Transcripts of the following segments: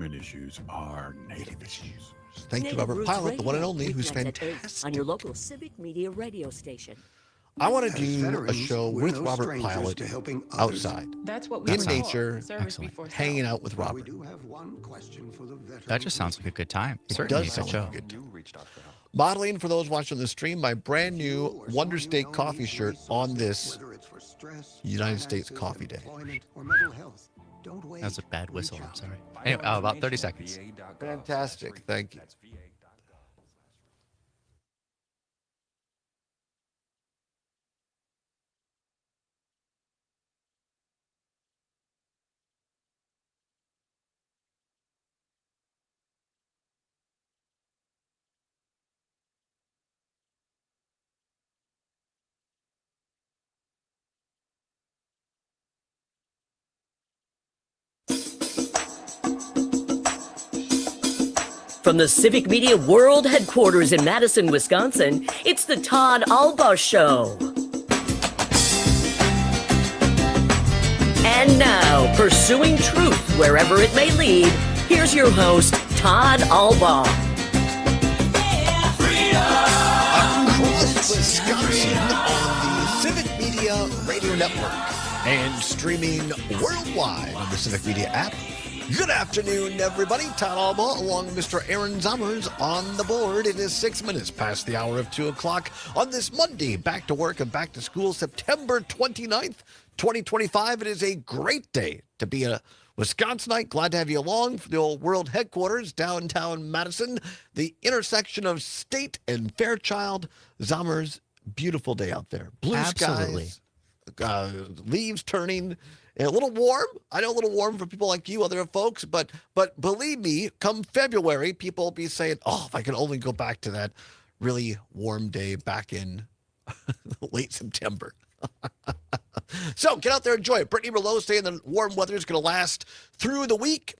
American issues are native issues. Thank you, Robert Pilot, the one and only, who's fantastic. On your local civic media radio station. I want to do a show with Robert Pilot outside, That's what we in were nature, taught. Service before hanging self. out with Robert. That just sounds like a good time. It Certainly does a good sound show. like a good time. Modeling for those watching the stream, my brand new Wonder State coffee shirt on this United States Coffee Day. That was a bad whistle. I'm sorry. Anyway, about 30 seconds. Fantastic. Thank you. From the Civic Media World Headquarters in Madison, Wisconsin, it's the Todd Allbaugh Show. And now, pursuing truth wherever it may lead, here's your host, Todd Allbaugh. Across Wisconsin on the Civic Media Radio Network and streaming worldwide on the Civic Media app. Good afternoon, everybody. Todd Allbaugh along with Mr. Aaron Zommers on the board. It is 6 minutes past the hour of 2 o'clock on this Monday, back to work and back to school, September 29th, 2025. It is a great day to be a Wisconsinite. Glad to have you along for the old world headquarters, downtown Madison, the intersection of State and Fairchild. Zommers, beautiful day out there. Blue Absolutely. skies, leaves turning. A little warm. I know a little warm for people like you, other folks, but believe me, come February, people will be saying, oh, if I could only go back to that really warm day back in late September. So get out there and enjoy it. Brittany Merlot saying the warm weather is going to last through the week.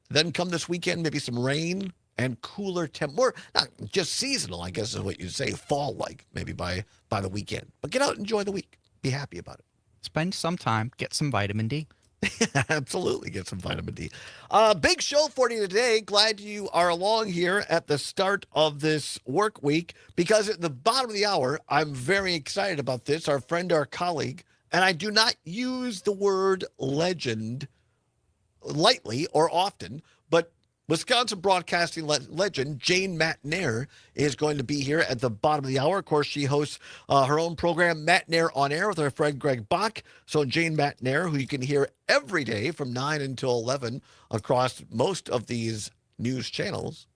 Then come this weekend, maybe some rain and cooler more, not just seasonal, I guess is what you say, fall-like, maybe by the weekend. But get out and enjoy the week. Be happy about it. Spend some time, get some vitamin D. Absolutely, get some vitamin D. Big show for you today. Glad you are along here at the start of this work week, because at the bottom of the hour, I'm very excited about this. Our friend, our colleague, and I do not use the word legend lightly or often, but Wisconsin broadcasting legend Jane Matnair is going to be here at the bottom of the hour. Of course, she hosts her own program, Matnair on Air, with her friend Greg Bach. So Jane Matnair, who you can hear every day from 9 until 11 across most of these news channels.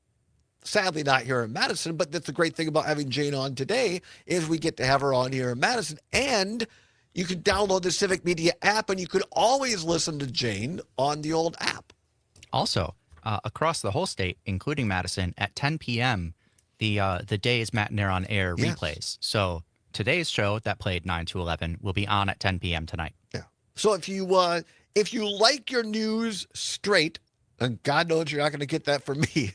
Sadly, not here in Madison, but that's the great thing about having Jane on today is we get to have her on here in Madison. And you can download the Civic Media app, and you could always listen to Jane on the old app. Also, across the whole state, including Madison, at 10 p.m., the day's Matinaire on Air Yes. replays. So today's show that played 9 to 11 will be on at 10 p.m. tonight. Yeah. So if you like your news straight, and God knows you're not going to get that from me.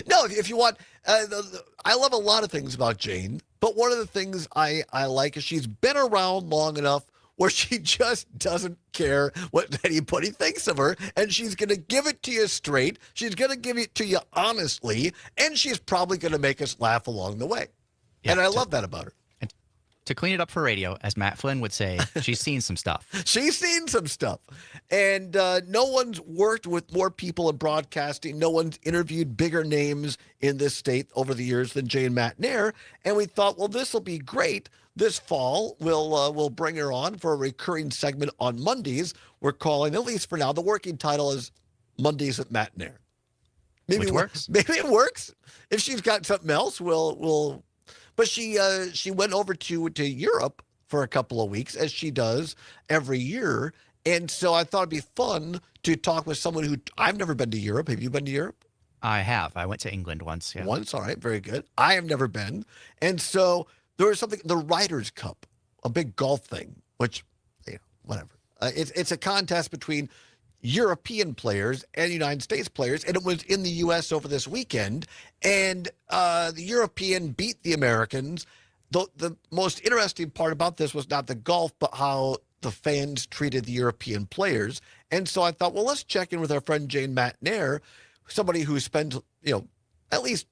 No, if you want, I love a lot of things about Jane, but one of the things I like is she's been around long enough where she just doesn't care what anybody thinks of her, and she's going to give it to you straight. She's going to give it to you honestly, and she's probably going to make us laugh along the way. Yeah, and I love that about her. And to clean it up for radio, as Matt Flynn would say, she's seen some stuff. She's seen some stuff. And no one's worked with more people in broadcasting. No one's interviewed bigger names in this state over the years than Jane Matnair. And we thought, well, this will be great. This fall, we'll bring her on for a recurring segment on Mondays. We're calling, at least for now, the working title is Mondays at Matnair. Maybe Which works. Maybe it works. If she's got something else, we'll. But she went over to Europe for a couple of weeks, as she does every year. And so I thought it'd be fun to talk with someone who I've never been to Europe. Have you been to Europe? I have. I went to England once. Yeah. Once, all right, very good. I have never been. And so there was something, the Ryder's Cup, a big golf thing, which, whatever. It's a contest between European players and United States players, and it was in the U.S. over this weekend, and the European beat the Americans. The most interesting part about this was not the golf, but how the fans treated the European players. And so I thought, well, let's check in with our friend Jane Matnair, somebody who spends, at least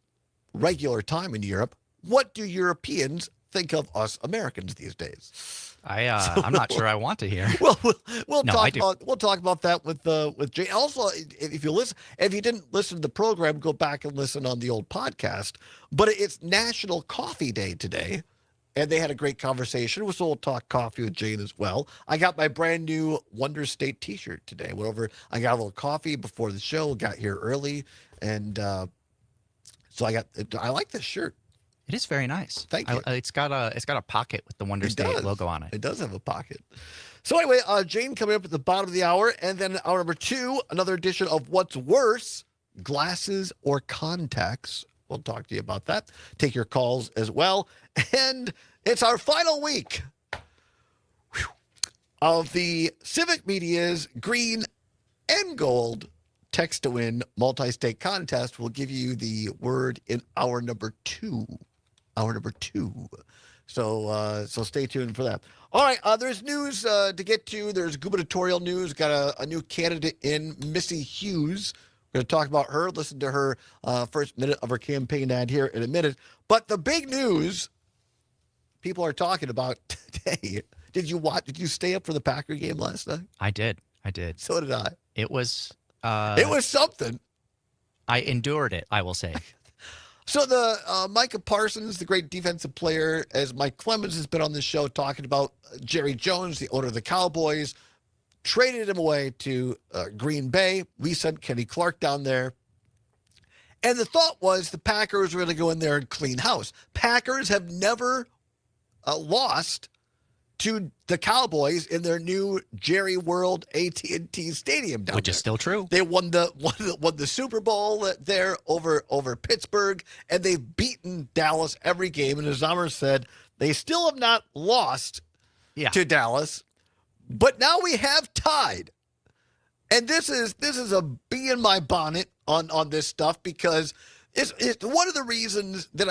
regular time in Europe. What do Europeans think of us Americans these days? I'm not sure I want to hear. Well, we'll No, talk about that with Jane. Also, if you didn't listen to the program, go back and listen on the old podcast. But it's National Coffee Day today, and they had a great conversation. So we'll talk coffee with Jane as well. I got my brand new Wonder State T-shirt today. Went over. I got a little coffee before the show. Got here early, and so I like this shirt. It is very nice. Thank you. It's got a pocket with the Wonder State logo on it. It does have a pocket. So anyway, Jane coming up at the bottom of the hour, and then hour number 2, another edition of What's Worse, Glasses or Contacts. We'll talk to you about that. Take your calls as well. And it's our final week of the Civic Media's Green and Gold Text to Win multi-state contest. We'll give you the word in hour number 2. So stay tuned for that. All right, there's news to get to. There's gubernatorial news. Got a new candidate in, Missy Hughes. We're going to talk about her, listen to her first minute of her campaign ad here in a minute. But the big news people are talking about today. Did you stay up for the Packer game last night? I did. So did I. It was something. I endured it, I will say. So the Micah Parsons, the great defensive player, as Mike Clemens has been on the show talking about, Jerry Jones, the owner of the Cowboys, traded him away to Green Bay. We sent Kenny Clark down there. And the thought was the Packers were going to go in there and clean house. Packers have never lost to the Cowboys in their new Jerry World AT&T Stadium down there. Which is still true. They won the Super Bowl there over Pittsburgh, and they've beaten Dallas every game. And as Amr said, they still have not lost to Dallas, but now we have tied. And this is a bee in my bonnet on this stuff, because it's one of the reasons that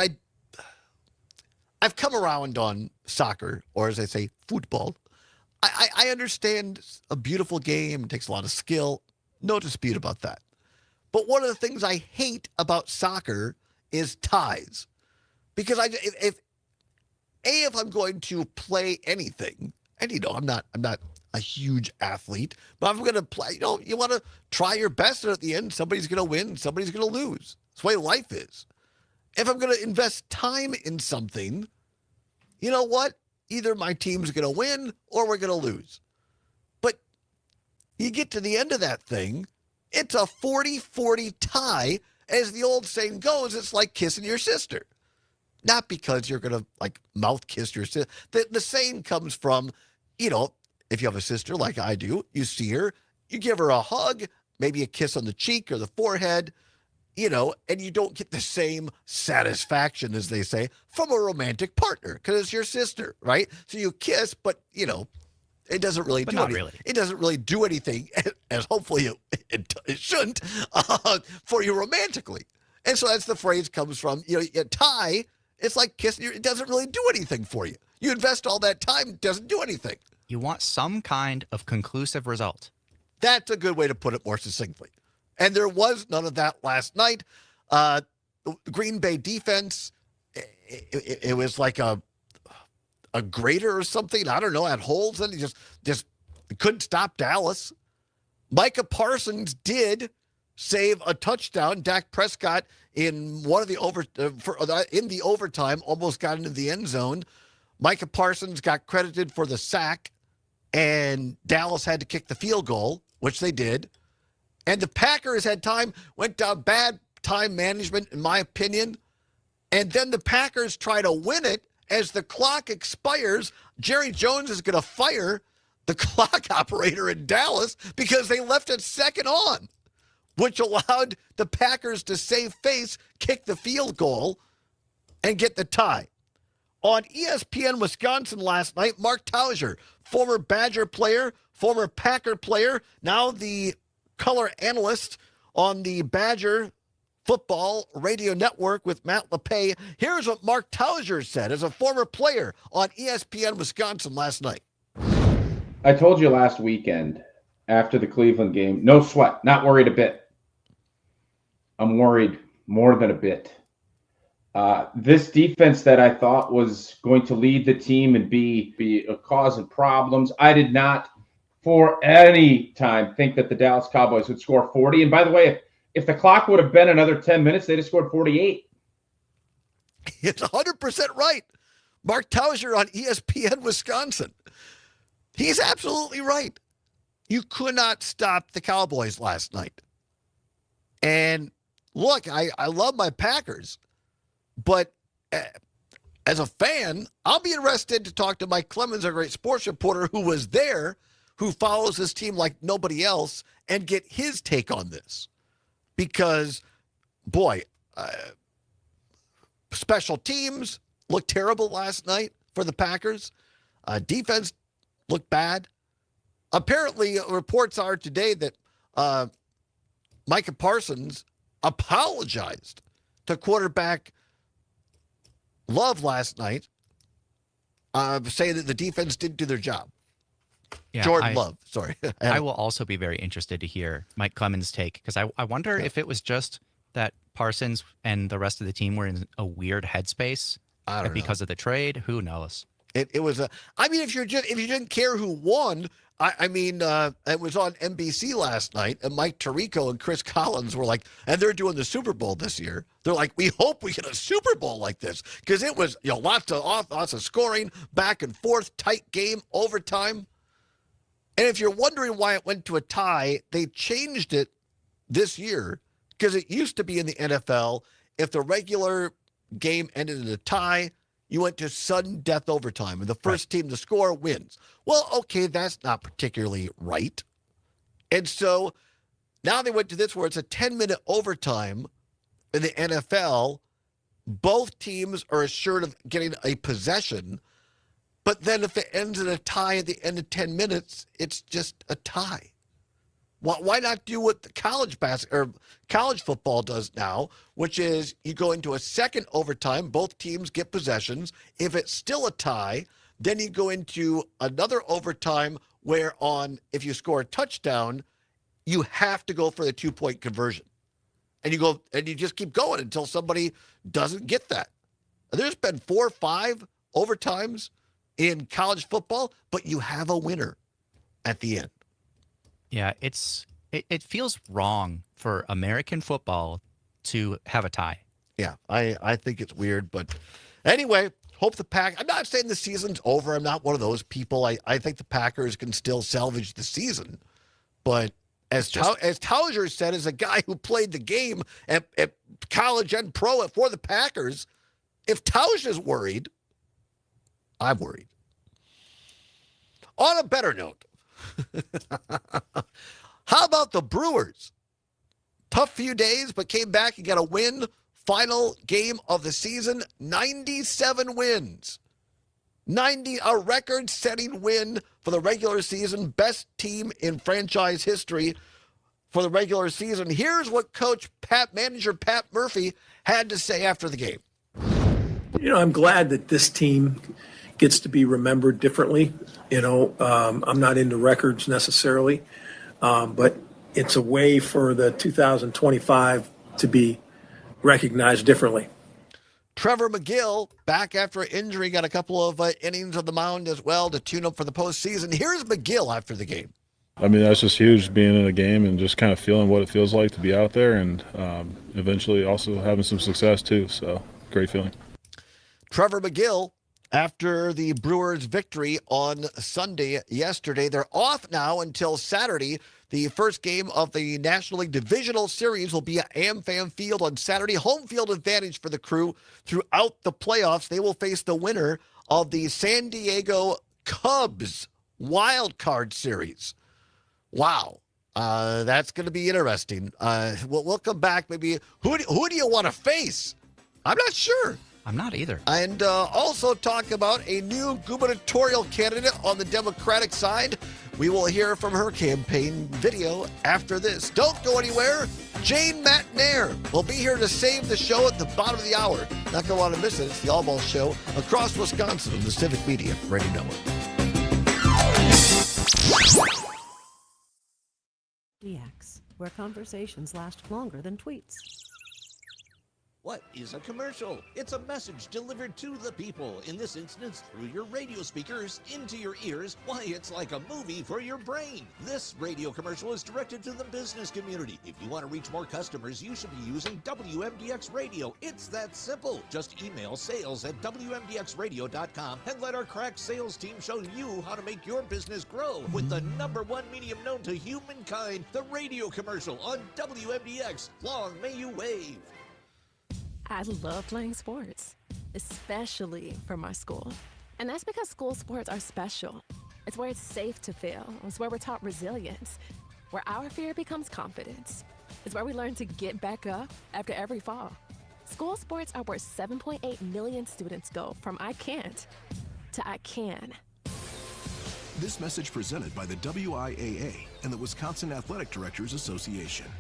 I've come around on soccer, or as I say, football. I understand a beautiful game. It takes a lot of skill. No dispute about that. But one of the things I hate about soccer is ties. Because if I'm going to play anything, and I'm not a huge athlete, but I'm going to play, you want to try your best, and at the end, somebody's going to win, somebody's going to lose. That's the way life is. If I'm going to invest time in something, you know what? Either my team's going to win or we're going to lose. But you get to the end of that thing, it's a 40-40 tie. As the old saying goes, it's like kissing your sister. Not because you're going to mouth kiss your sister. The saying comes from, if you have a sister like I do, you see her, you give her a hug, maybe a kiss on the cheek or the forehead, and you don't get the same satisfaction, as they say, from a romantic partner because it's your sister, right? So you kiss, but, it doesn't really do anything. Really. It doesn't really do anything, as hopefully it shouldn't, for you romantically. And so that's the phrase comes from, a tie, it's like kissing, it doesn't really do anything for you. You invest all that time, it doesn't do anything. You want some kind of conclusive result. That's a good way to put it more succinctly. And there was none of that last night. Green Bay defense, it was like a grater or something. I don't know, had holes and he just couldn't stop Dallas. Micah Parsons did save a touchdown. Dak Prescott in one of the in the overtime almost got into the end zone. Micah Parsons got credited for the sack, and Dallas had to kick the field goal, which they did. And the Packers went down bad time management, in my opinion. And then the Packers try to win it. As the clock expires, Jerry Jones is going to fire the clock operator in Dallas because they left it second on, which allowed the Packers to save face, kick the field goal, and get the tie. On ESPN Wisconsin last night, Mark Tauser, former Badger player, former Packer player, now the color analyst on the Badger Football Radio Network with Matt LePay. Here's what Mark Tauser said as a former player on ESPN Wisconsin last night. I told you last weekend after the Cleveland game, no sweat, not worried a bit. I'm worried more than a bit. This defense that I thought was going to lead the team and be a cause of problems, I did not for any time think that the Dallas Cowboys would score 40. And by the way, if the clock would have been another 10 minutes, they'd have scored 48. It's 100% right. Mark Tauser on ESPN Wisconsin. He's absolutely right. You could not stop the Cowboys last night. And look, I love my Packers, but as a fan, I'll be interested to talk to Mike Clemens, a great sports reporter who was there, who follows this team like nobody else, and get his take on this. Because, boy, special teams looked terrible last night for the Packers. Defense looked bad. Apparently, reports are today that Micah Parsons apologized to quarterback Love last night, saying that the defense didn't do their job. Yeah, Jordan Love, sorry. I will also be very interested to hear Mike Clemens' take, because I wonder if it was just that Parsons and the rest of the team were in a weird headspace because of the trade. Who knows? It was if you didn't care who won, it was on NBC last night, and Mike Tirico and Chris Collins were like, and they're doing the Super Bowl this year. They're like, we hope we get a Super Bowl like this, because it was lots of scoring, back and forth, tight game, overtime. And if you're wondering why it went to a tie, they changed it this year, because it used to be in the NFL, if the regular game ended in a tie, you went to sudden death overtime, and the first team to score wins. Well, okay, that's not particularly right. And so now they went to this where it's a 10-minute overtime in the NFL. Both teams are assured of getting a possession, but then if it ends in a tie at the end of 10 minutes, it's just a tie. Why not do what the college football does now, which is you go into a second overtime, both teams get possessions. If it's still a tie, then you go into another overtime where if you score a touchdown, you have to go for the 2-point conversion. And you just keep going until somebody doesn't get that. There's been 4 or 5 overtimes in college football, but you have a winner at the end. Yeah, it feels wrong for American football to have a tie. Yeah, I think it's weird, but anyway, hope the I'm not saying the season's over. I'm not one of those people. I think the Packers can still salvage the season, but as Tauser said, as a guy who played the game at college and pro for the Packers, if Tauser's worried, I'm worried. On a better note, how about the Brewers? Tough few days, but came back and got a win. Final game of the season, 97 wins. A record-setting win for the regular season. Best team in franchise history for the regular season. Here's what manager Pat Murphy had to say after the game. I'm glad that this team gets to be remembered differently. I'm not into records necessarily, but it's a way for the 2025 to be recognized differently. Trevor McGill, back after an injury, got a couple of innings on the mound as well to tune up for the postseason. Here's McGill after the game. That's just huge, being in a game and just kind of feeling what it feels like to be out there, and eventually also having some success too. So great feeling. Trevor McGill, after the Brewers' victory on Sunday yesterday, they're off now until Saturday. The first game of the National League Divisional Series will be at AmFam Field on Saturday. Home field advantage for the Crew throughout the playoffs. They will face the winner of the San Diego Cubs Wild Card Series. Wow. That's going to be interesting. We'll come back. Maybe who do you want to face? I'm not sure. I'm not either. And also talk about a new gubernatorial candidate on the Democratic side. We will hear from her campaign video after this. Don't go anywhere. Jane Matnair will be here to save the show at the bottom of the hour. Not going to want to miss it. It's the Allbaugh Show across Wisconsin on the Civic Media Radio Network. DX, where conversations last longer than tweets. What is a commercial? It's a message delivered to the people, in this instance through your radio speakers, into your ears. Why, it's like a movie for your brain. This radio commercial is directed to the business community. If you want to reach more customers, you should be using WMDX Radio. It's that simple. Just email sales@WMDXradio.com and let our crack sales team show you how to make your business grow with the #1 medium known to humankind, the radio commercial on WMDX. Long may you wave. I love playing sports, especially for my school. And that's because school sports are special. It's where it's safe to fail. It's where we're taught resilience, where our fear becomes confidence. It's where we learn to get back up after every fall. School sports are where 7.8 million students go from I can't to I can. This message presented by the WIAA and the Wisconsin Athletic Directors Association.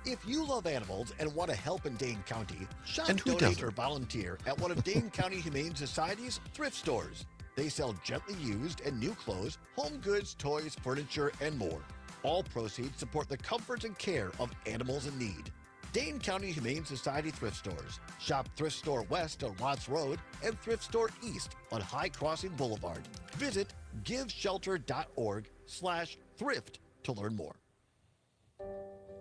If you love animals and want to help in Dane County, shop, And who donate, doesn't? or volunteer at one of Dane County Humane Society's thrift stores. They sell gently used and new clothes, home goods, toys, furniture, and more. All proceeds support the comfort and care of animals in need. Dane County Humane Society thrift stores. Shop Thrift Store West on Watts Road and Thrift Store East on High Crossing Boulevard. Visit giveshelter.org/thrift to learn more.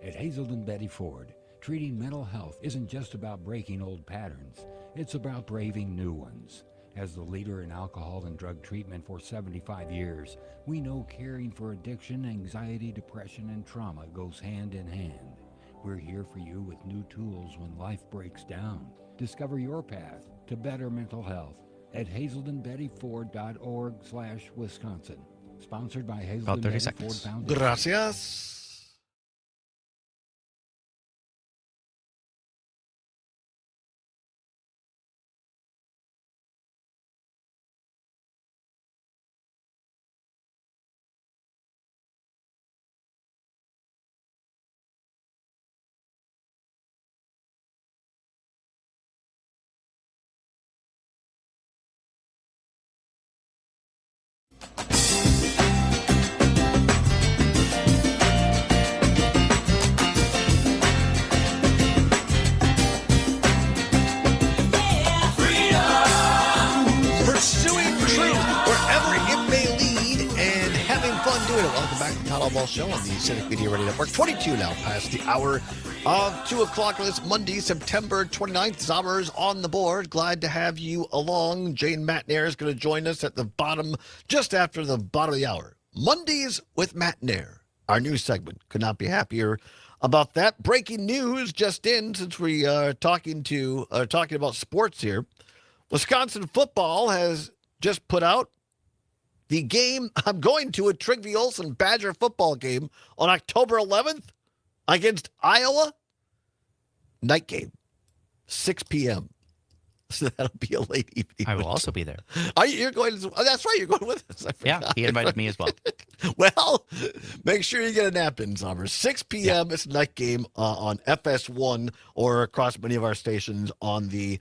At Hazelden Betty Ford, treating mental health isn't just about breaking old patterns. It's about braving new ones. As the leader in alcohol and drug treatment for 75 years, we know caring for addiction, anxiety, depression, and trauma goes hand in hand. We're here for you with new tools when life breaks down. Discover your path to better mental health at hazeldenbettyford.org/Wisconsin. Sponsored by Hazelden About 30 Betty Ford seconds. Foundation. Gracias. Pursuing truth wherever it may lead and having fun doing it. Welcome back to the Todd Allbaugh Show on the Civic Media Radio Network. 22 now past the hour of 2 o'clock on this Monday, September 29th. Zommers on the board. Glad to have you along. Jane Matnair is going to join us at the bottom, just after the bottom of the hour. Mondays with Matnair, our new segment. Could not be happier about that. Breaking news just in, since we are talking about sports here. Wisconsin football has just put out the game I'm going to, a Trigby Olsen Badger football game on October 11th against Iowa. Night game, 6 p.m. So that'll be a late evening. I will also be there. Are you? You're going? Oh, that's right. You're going with us. I Yeah, forgot. he invited me as well. Well, make sure you get a nap in, Sommer. 6 p.m. It's a night game on FS1 or across many of our stations on the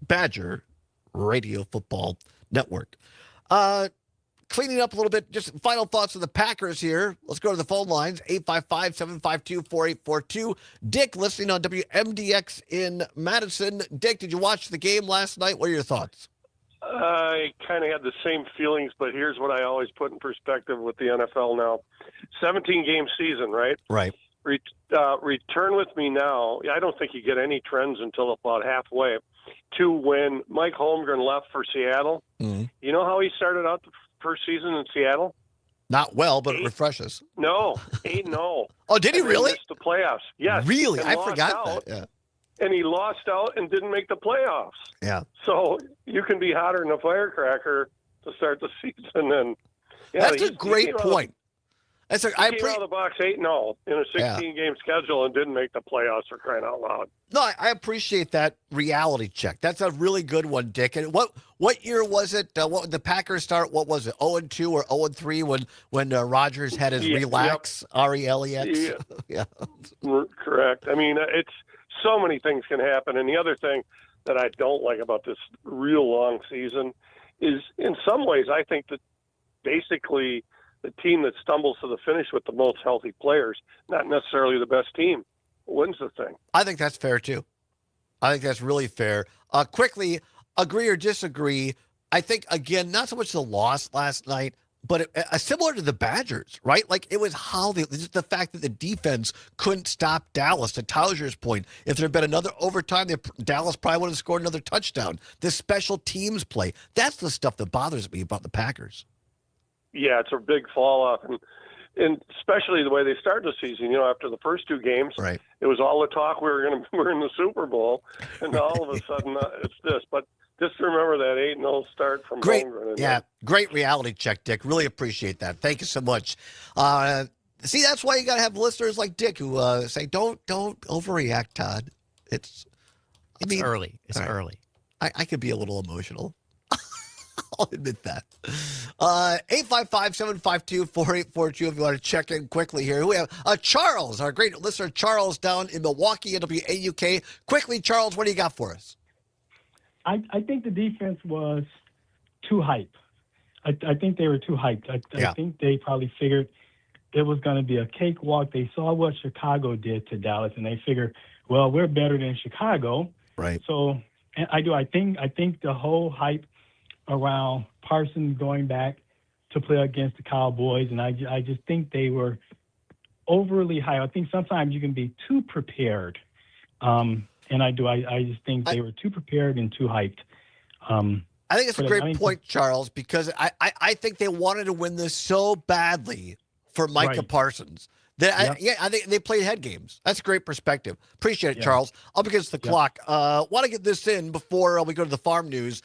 Badger Radio Football Network. Cleaning up a little bit, just final thoughts of the Packers here. Let's go to the phone lines, 855-752-4842. Dick, listening on WMDX in Madison. Dick, did you watch the game last night? What are your thoughts? I kind of had the same feelings, but here's what I always put in perspective with the NFL now. 17-game season, right? Right. Return with me now. I don't think you get any trends until about halfway to when Mike Holmgren left for Seattle. Mm-hmm. You know how he started out the first season in Seattle? Not well, but it refreshes. No, 8-0. Oh, did he really? Missed the playoffs. Yes. Really? And I lost forgot out, that. Yeah. And he lost out and didn't make the playoffs. Yeah. So you can be hotter than a firecracker to start the season. And yeah, that's a great point. That's a, I came out of the box 8-0 in a 16-game schedule and didn't make the playoffs, for crying out loud. No, I appreciate that reality check. That's a really good one, Dick. And what year was it? What did the Packers start? What was it? 0-2 or 0-3 when Rodgers had his relax, RELEX? Yeah. Yeah. Correct. I mean, it's so many things can happen. And the other thing, that I don't like about this real long season is, in some ways, I think that basically the team that stumbles to the finish with the most healthy players, not necessarily the best team, wins the thing. I think that's fair, too. I think that's really fair. Quickly, agree or disagree, I think, again, not so much the loss last night, but similar to the Badgers, right? Like, it was just the fact that the defense couldn't stop Dallas. To Tauser's point, if there had been another overtime, Dallas probably would have scored another touchdown. This special teams play, that's the stuff that bothers me about the Packers. Yeah, it's a big fall off, and especially the way they started the season. You know, after the first two games, right, it was all the talk we're in the Super Bowl, and all of a sudden it's this. But just remember that 8-0 start from Holmgren. Yeah, great reality check, Dick. Really appreciate that. Thank you so much. See, that's why you got to have listeners like Dick who say, "Don't overreact, Todd." It's early. It's early. I could be a little emotional. I'll admit that. 855-752-4842 if you want to check in quickly here. We have Charles, our great listener, Charles, down in Milwaukee, NWAUK. Quickly, Charles, what do you got for us? I think the defense was too hyped. I think they were too hyped. I think they probably figured it was going to be a cakewalk. They saw what Chicago did to Dallas, and they figured, well, we're better than Chicago. Right. So I think the whole hype around Parsons going back to play against the Cowboys, and I just think they were overly high. I think sometimes you can be too prepared. And I just think they were too prepared and too hyped. I think it's a great point, Charles, because I think they wanted to win this so badly for Micah Parsons. I think they played head games. That's a great perspective. Appreciate it, Charles. Up against the clock. Want to get this in before we go to the farm news.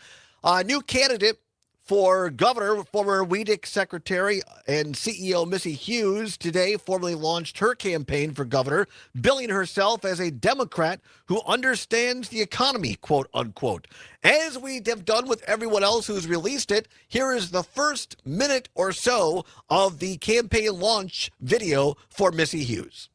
New candidate for governor, former WEDC secretary and CEO Missy Hughes, today formally launched her campaign for governor, billing herself as a Democrat who understands the economy, quote unquote. As we have done with everyone else who's released it, here is the first minute or so of the campaign launch video for Missy Hughes.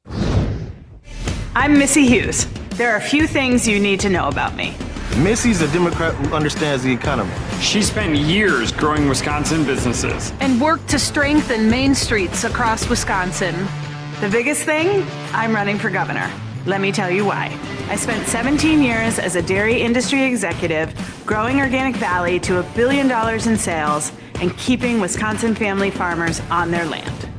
I'm Missy Hughes. There are a few things you need to know about me. Missy's a Democrat who understands the economy. She spent years growing Wisconsin businesses And worked to strengthen main streets across Wisconsin. The biggest thing? I'm running for governor. Let me tell you why. I spent 17 years as a dairy industry executive, growing Organic Valley to $1 billion in sales and keeping Wisconsin family farmers on their land.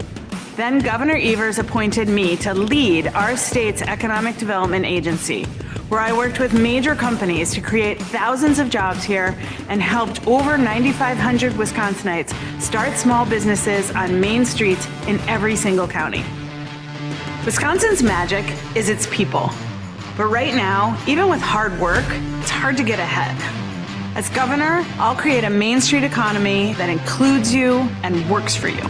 Then Governor Evers appointed me to lead our state's economic development agency, where I worked with major companies to create thousands of jobs here and helped over 9,500 Wisconsinites start small businesses on main streets in every single county. Wisconsin's magic is its people. But right now, even with hard work, it's hard to get ahead. As governor, I'll create a Main Street economy that includes you and works for you,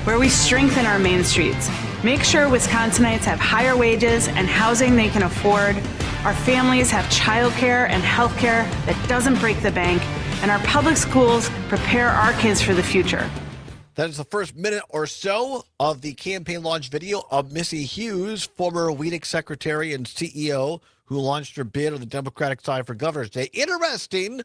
where we strengthen our main streets, make sure Wisconsinites have higher wages and housing they can afford, our families have childcare and healthcare that doesn't break the bank, and our public schools prepare our kids for the future. That is the first minute or so of the campaign launch video of Missy Hughes, former WEDC secretary and CEO, who launched her bid on the Democratic side for Governor's Day. Interesting,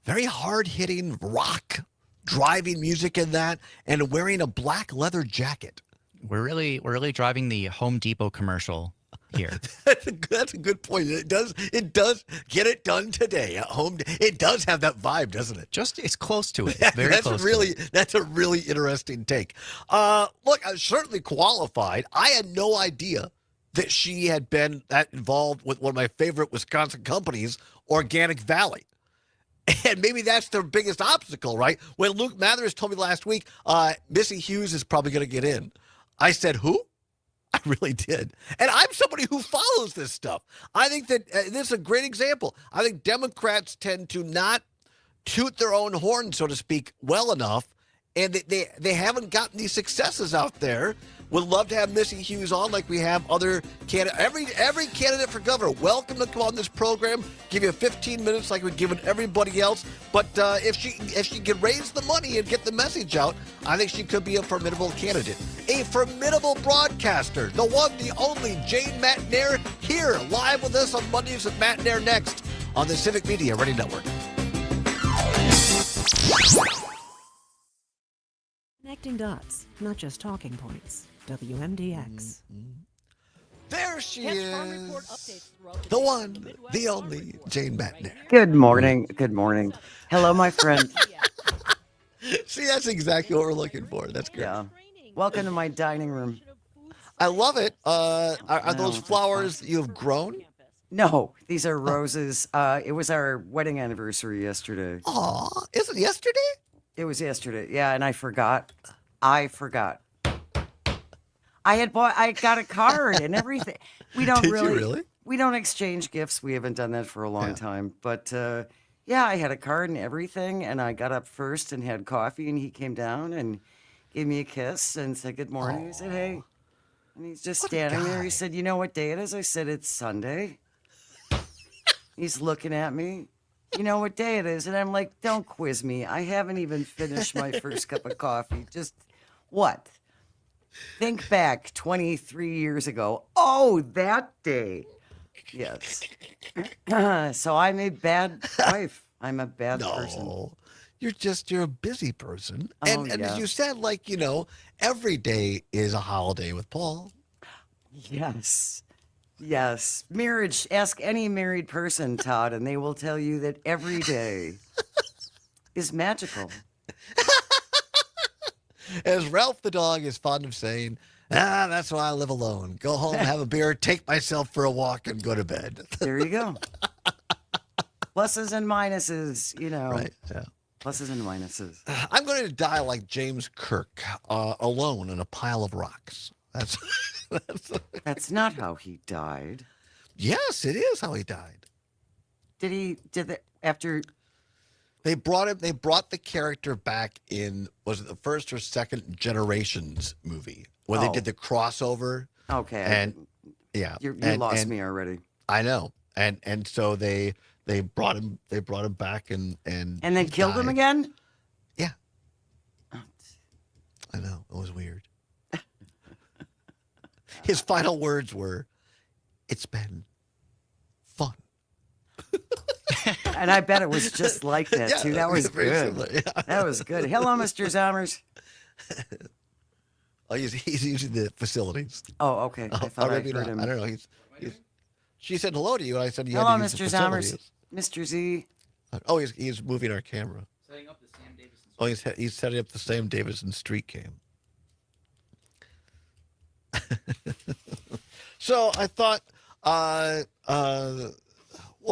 very hard-hitting rock driving music in that, and wearing a black leather jacket. We're really driving the Home Depot commercial here. That's a good point. It does get it done today at home. It does have that vibe, doesn't it? It's close to it. Very close. That's a really interesting take. Look, I was certainly qualified. I had no idea that she had been that involved with one of my favorite Wisconsin companies, Organic Valley. And maybe that's the biggest obstacle, right? When Luke Mathers told me last week, Missy Hughes is probably going to get in, I said, who? I really did. And I'm somebody who follows this stuff. I think that this is a great example. I think Democrats tend to not toot their own horn, so to speak, well enough, and they haven't gotten these successes out there. Would love to have Missy Hughes on like we have other candidates. Every candidate for governor, welcome to come on this program. Give you 15 minutes like we've given everybody else. But if she can raise the money and get the message out, I think she could be a formidable candidate. A formidable broadcaster, the one, the only, Jane Matt Nair, here live with us on Mondays at Matt Nair Next on the Civic Media Radio Network. Connecting dots, not just talking points. WMDX. There she is. The one, the only, Jane Matner. Good morning. Good morning. Hello, my friend. See, that's exactly what we're looking for. That's good. Yeah. Welcome to my dining room. I love it. Are those flowers you have grown? No, these are roses. It was our wedding anniversary yesterday. Aw, is it yesterday? It was yesterday. Yeah, and I forgot. I got a card and everything. We don't Did you really? We don't exchange gifts. We haven't done that for a long time. But yeah, I had a card and everything, and I got up first and had coffee, and he came down and gave me a kiss and said good morning. I said, hey. And he's just standing there. He said, you know what day it is? I said, it's Sunday. He's looking at me. You know what day it is? And I'm like, don't quiz me. I haven't even finished my first cup of coffee. Just what? Think back 23 years ago. Oh, that day. Yes. So I'm a bad wife. I'm a bad person. You're a busy person. Oh, And as you said, every day is a holiday with Paul. Yes. Yes. Marriage, ask any married person, Todd, and they will tell you that every day is magical. As Ralph the dog is fond of saying, that's why I live alone. Go home, have a beer, take myself for a walk, and go to bed. There you go. Pluses and minuses, Right, yeah. Pluses and minuses. I'm going to die like James Kirk, alone in a pile of rocks. That's not how he died. Yes, it is how he died. After they brought the character back in, was it the first or second Generations movie when they did the crossover? Okay. And you lost me already. I know. And so they brought him back and then killed him again? Yeah. I know. It was weird. His final words were, "It's been fun." And I bet it was just like that, too. That was good. Similar, yeah. That was good. Hello, Mr. Zommers. Oh, he's using the facilities. Oh, okay. I thought I maybe heard not. him. I don't know. She said hello to you, and I said, hello, had to use Mr. the Zommers. facilities. Mr. Z. Oh, he's moving our camera. Setting up the Sam Davidson. Oh, he's setting up the Sam Davidson street cam. So I thought, well,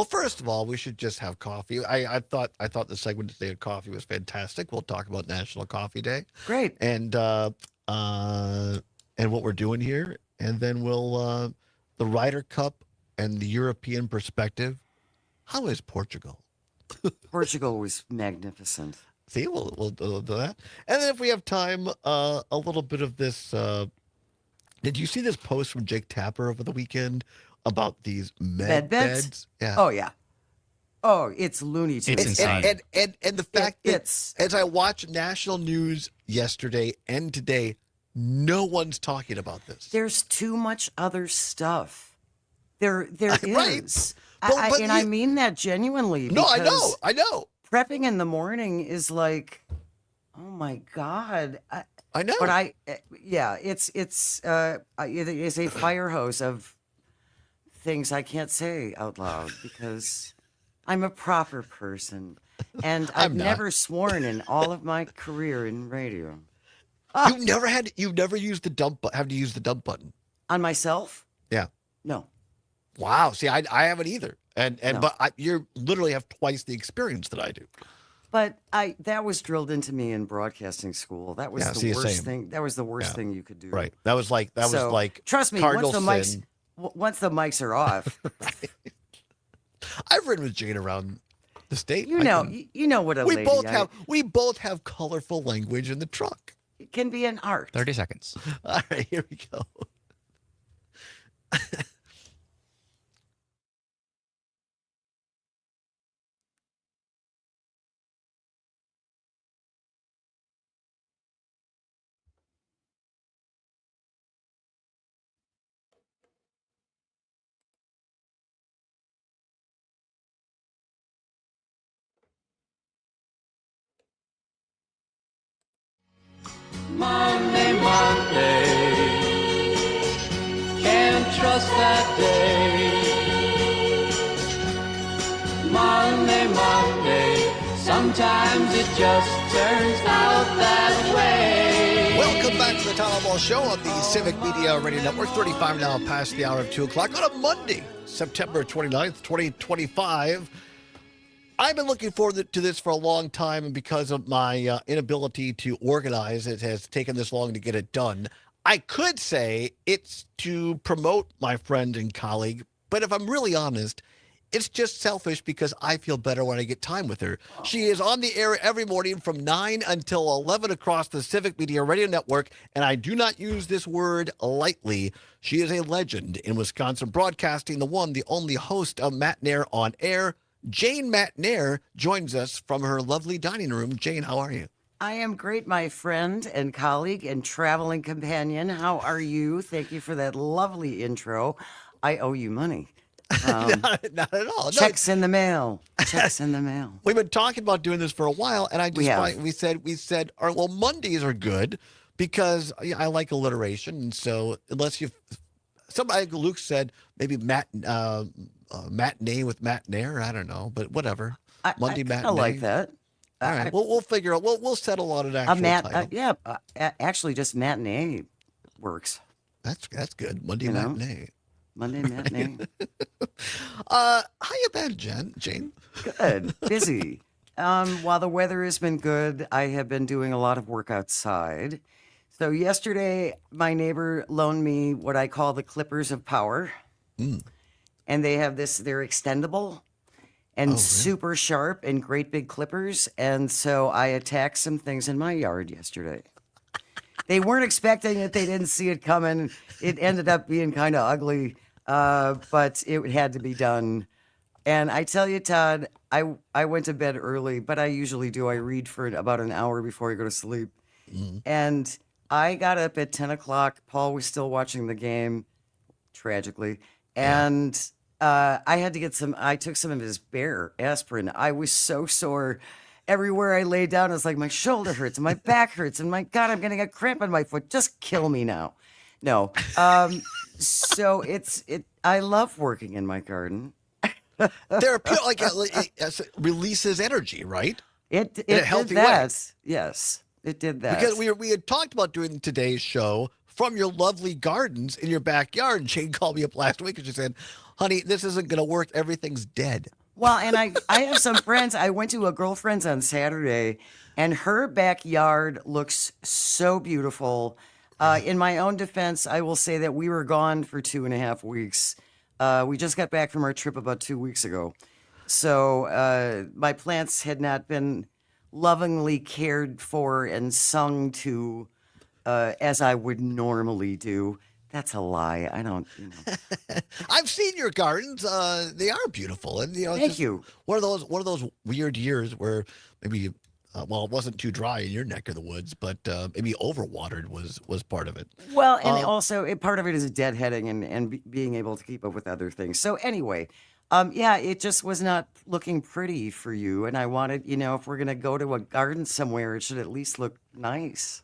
first of all, we should just have coffee. I thought the segment today of coffee was fantastic. We'll talk about National Coffee Day. Great. And what we're doing here, and then we'll the Ryder Cup and the European perspective. How is Portugal? Portugal was magnificent. See, we'll do that. And then if we have time, a little bit of this. Did you see this post from Jake Tapper over the weekend about these med beds? Yeah. Oh, yeah. Oh, it's Looney Tunes. It's insane. And the fact that as I watched national news yesterday and today, no one's talking about this. There's too much other stuff. There Right. is. But I mean that genuinely. No, I because know. Prepping in the morning is like, oh my God. I know. But it's it is a fire hose of things I can't say out loud because I'm a proper person, and I've never sworn in all of my career in radio. You've never used the dump button. Have to use the dump button On myself? Yeah. No. Wow. See, I haven't either. No. But you literally have twice the experience that I do. But that was drilled into me in broadcasting school. That was the worst thing. That was the worst thing you could do. Right. That was like trust me. Cardinal Once the mics are off, I've ridden with Jane around the state. You know what a we lady. We both have colorful language in the truck. It can be an art. 30 seconds. All right, here we go. Monday, Monday, can't trust that day. Monday, Monday, sometimes it just turns out that way. Welcome back to the Todd Allbaugh Show on the Civic Media Radio Network. 35 now past the hour of 2 o'clock on a Monday, September 29th, 2025. I've been looking forward to this for a long time, and because of my inability to organize, it has taken this long to get it done. I could say it's to promote my friend and colleague, but if I'm really honest, it's just selfish because I feel better when I get time with her. She is on the air every morning from 9 until 11 across the Civic Media Radio Network, and I do not use this word lightly. She is a legend in Wisconsin broadcasting, the one, the only host of Matt Nair on Air. Jane Matt Nair joins us from her lovely dining room. Jane, how are you? I am great, my friend and colleague and traveling companion. How are you? Thank you for that lovely intro. I owe you money. Not at all. Checks in the mail. Checks in the mail. We've been talking about doing this for a while, and we said, all right, well, Mondays are good because I like alliteration, and so unless somebody, Luke said maybe matinee with Matt Nair. I don't know, but whatever. Monday matinee. I like that. All right, we'll figure out. We'll settle on an actual title. Actually, just matinee works. That's good. Monday matinee. Monday matinee. How you been, Jane? Good. Busy. While the weather has been good, I have been doing a lot of work outside. So yesterday, my neighbor loaned me what I call the clippers of power. And they have they're extendable and super sharp and great big clippers. And so I attacked some things in my yard yesterday. They weren't expecting it. They didn't see it coming. It ended up being kind of ugly, but it had to be done. And I tell you, Todd, I went to bed early, but I usually do. I read for about an hour before I go to sleep. And I got up at 10 o'clock. Paul was still watching the game, tragically. And I had to get I took some of his Bear aspirin. I was so sore. Everywhere I lay down, it's like my shoulder hurts and my back hurts. And my God, I'm getting a cramp in my foot. Just kill me now. No. So I love working in my garden. Therapeutic, it releases energy, right? It in a healthy did that. way. Yes, it did that. Because we had talked about doing today's show from your lovely gardens in your backyard. And Jane called me up last week and she said, honey, this isn't going to work. Everything's dead. Well, and I have some friends. I went to a girlfriend's on Saturday, and her backyard looks so beautiful. In my own defense, I will say that we were gone for 2.5 weeks. We just got back from our trip about 2 weeks ago. So my plants had not been lovingly cared for and sung to as I would normally do. That's a lie. I don't. I've seen your gardens. They are beautiful, and Thank you. One of those weird years where maybe, it wasn't too dry in your neck of the woods, but maybe overwatered was part of it. Well, and also part of it is deadheading and being able to keep up with other things. So anyway, it just was not looking pretty for you, and I wanted, if we're gonna go to a garden somewhere, it should at least look nice.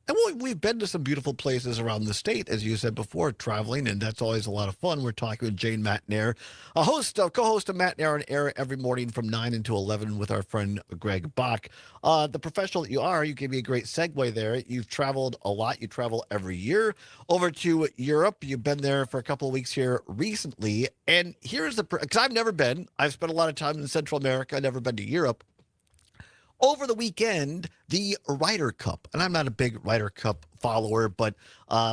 And we've been to some beautiful places around the state, as you said before, traveling, and that's always a lot of fun. We're talking with Jane Matt Nair, co-host of Matt Nair on Air every morning from 9 until 11 with our friend Greg Bach. The professional that you are, you gave me a great segue there. You've traveled a lot. You travel every year over to Europe. You've been there for a couple of weeks here recently. And here's because I've never been. I've spent a lot of time in Central America. I've never been to Europe. Over the weekend, the Ryder Cup, and I'm not a big Ryder Cup follower, but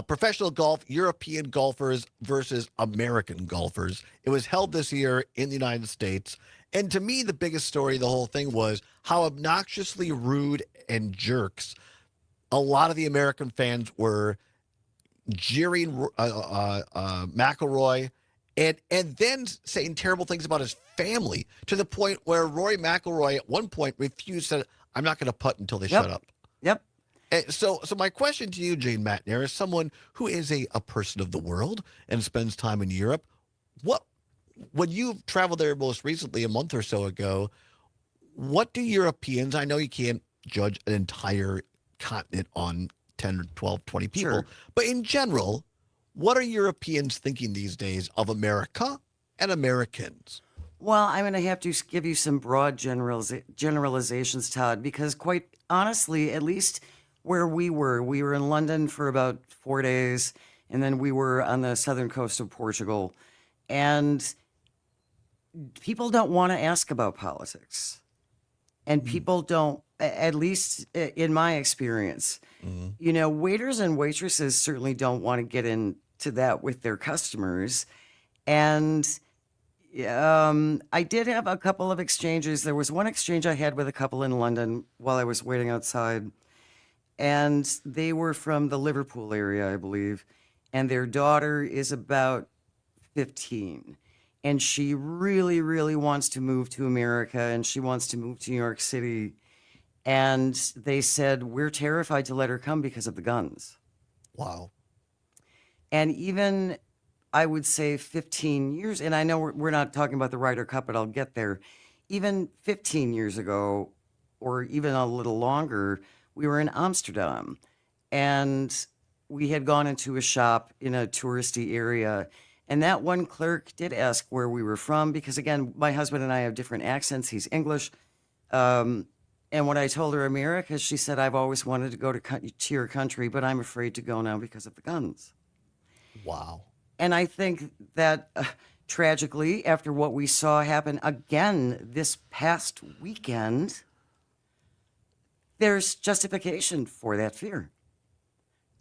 professional golf, European golfers versus American golfers. It was held this year in the United States. And to me, the biggest story of the whole thing was how obnoxiously rude and jerks a lot of the American fans were jeering McIlroy and then saying terrible things about his family to the point where Rory McIlroy at one point refused to, I'm not going to putt until they shut up. Yep. And so my question to you, Jane Matt Nair, as someone who is a person of the world and spends time in Europe, when you traveled there most recently a month or so ago, what do Europeans, I know you can't judge an entire continent on 10 or 12, 20 people. Sure. But in general, what are Europeans thinking these days of America and Americans? Well, I'm going to have to give you some broad generalizations, Todd, because quite honestly, at least where we were in London for about 4 days, and then we were on the southern coast of Portugal. And people don't want to ask about politics. And people don't, at least in my experience, you know, waiters and waitresses certainly don't want to get into that with their customers. And I did have a couple of exchanges. There was one exchange I had with a couple in London while I was waiting outside. And they were from the Liverpool area, I believe. And their daughter is about 15. And she really, really wants to move to America, and she wants to move to New York City. And they said, we're terrified to let her come because of the guns. Wow. And even, I would say 15 years, and I know we're not talking about the Ryder Cup, but I'll get there. Even 15 years ago, or even a little longer, we were in Amsterdam. And we had gone into a shop in a touristy area. And that one clerk did ask where we were from, because again, my husband and I have different accents. He's English. And when I told her America, she said, I've always wanted to go to your country, but I'm afraid to go now because of the guns. Wow. And I think that tragically, after what we saw happen again this past weekend, there's justification for that fear.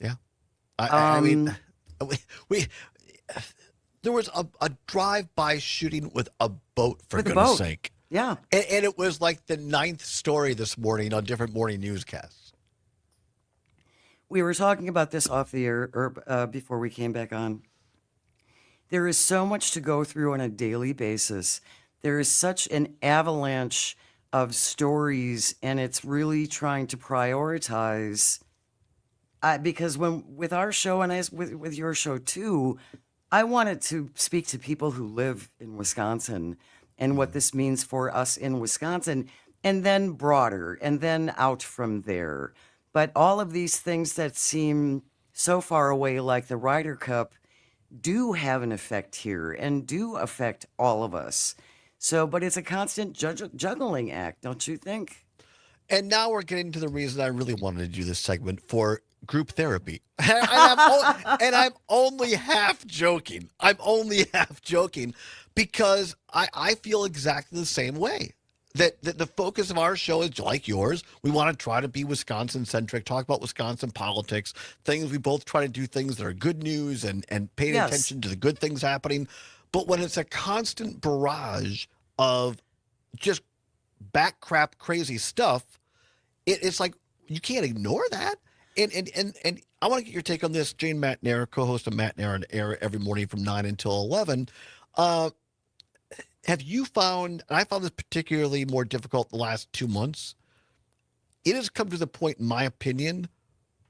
Yeah. I mean, we there was a drive-by shooting with a boat, for goodness sake. Yeah. And it was like the 9th story this morning on different morning newscasts. We were talking about this off the air or before we came back on. There is so much to go through on a daily basis. There is such an avalanche of stories, and it's really trying to prioritize. Because with our show, and with your show too, I wanted to speak to people who live in Wisconsin and what this means for us in Wisconsin, and then broader, and then out from there. But all of these things that seem so far away, like the Ryder Cup, do have an effect here and do affect all of us. So, but it's a constant juggling act, don't you think? And now we're getting to the reason I really wanted to do this segment, for group therapy. And I'm only half joking. I'm only half joking because I feel exactly the same way. That the focus of our show is like yours. We want to try to be Wisconsin-centric, talk about Wisconsin politics, things. We both try to do things that are good news and paying attention to the good things happening. But when it's a constant barrage of just back crap crazy stuff, it's like you can't ignore that. And I want to get your take on this. Jane McNair, co-host of McNair on Air every morning from 9 until 11. Have you found, and I found this particularly more difficult the last 2 months, it has come to the point, in my opinion,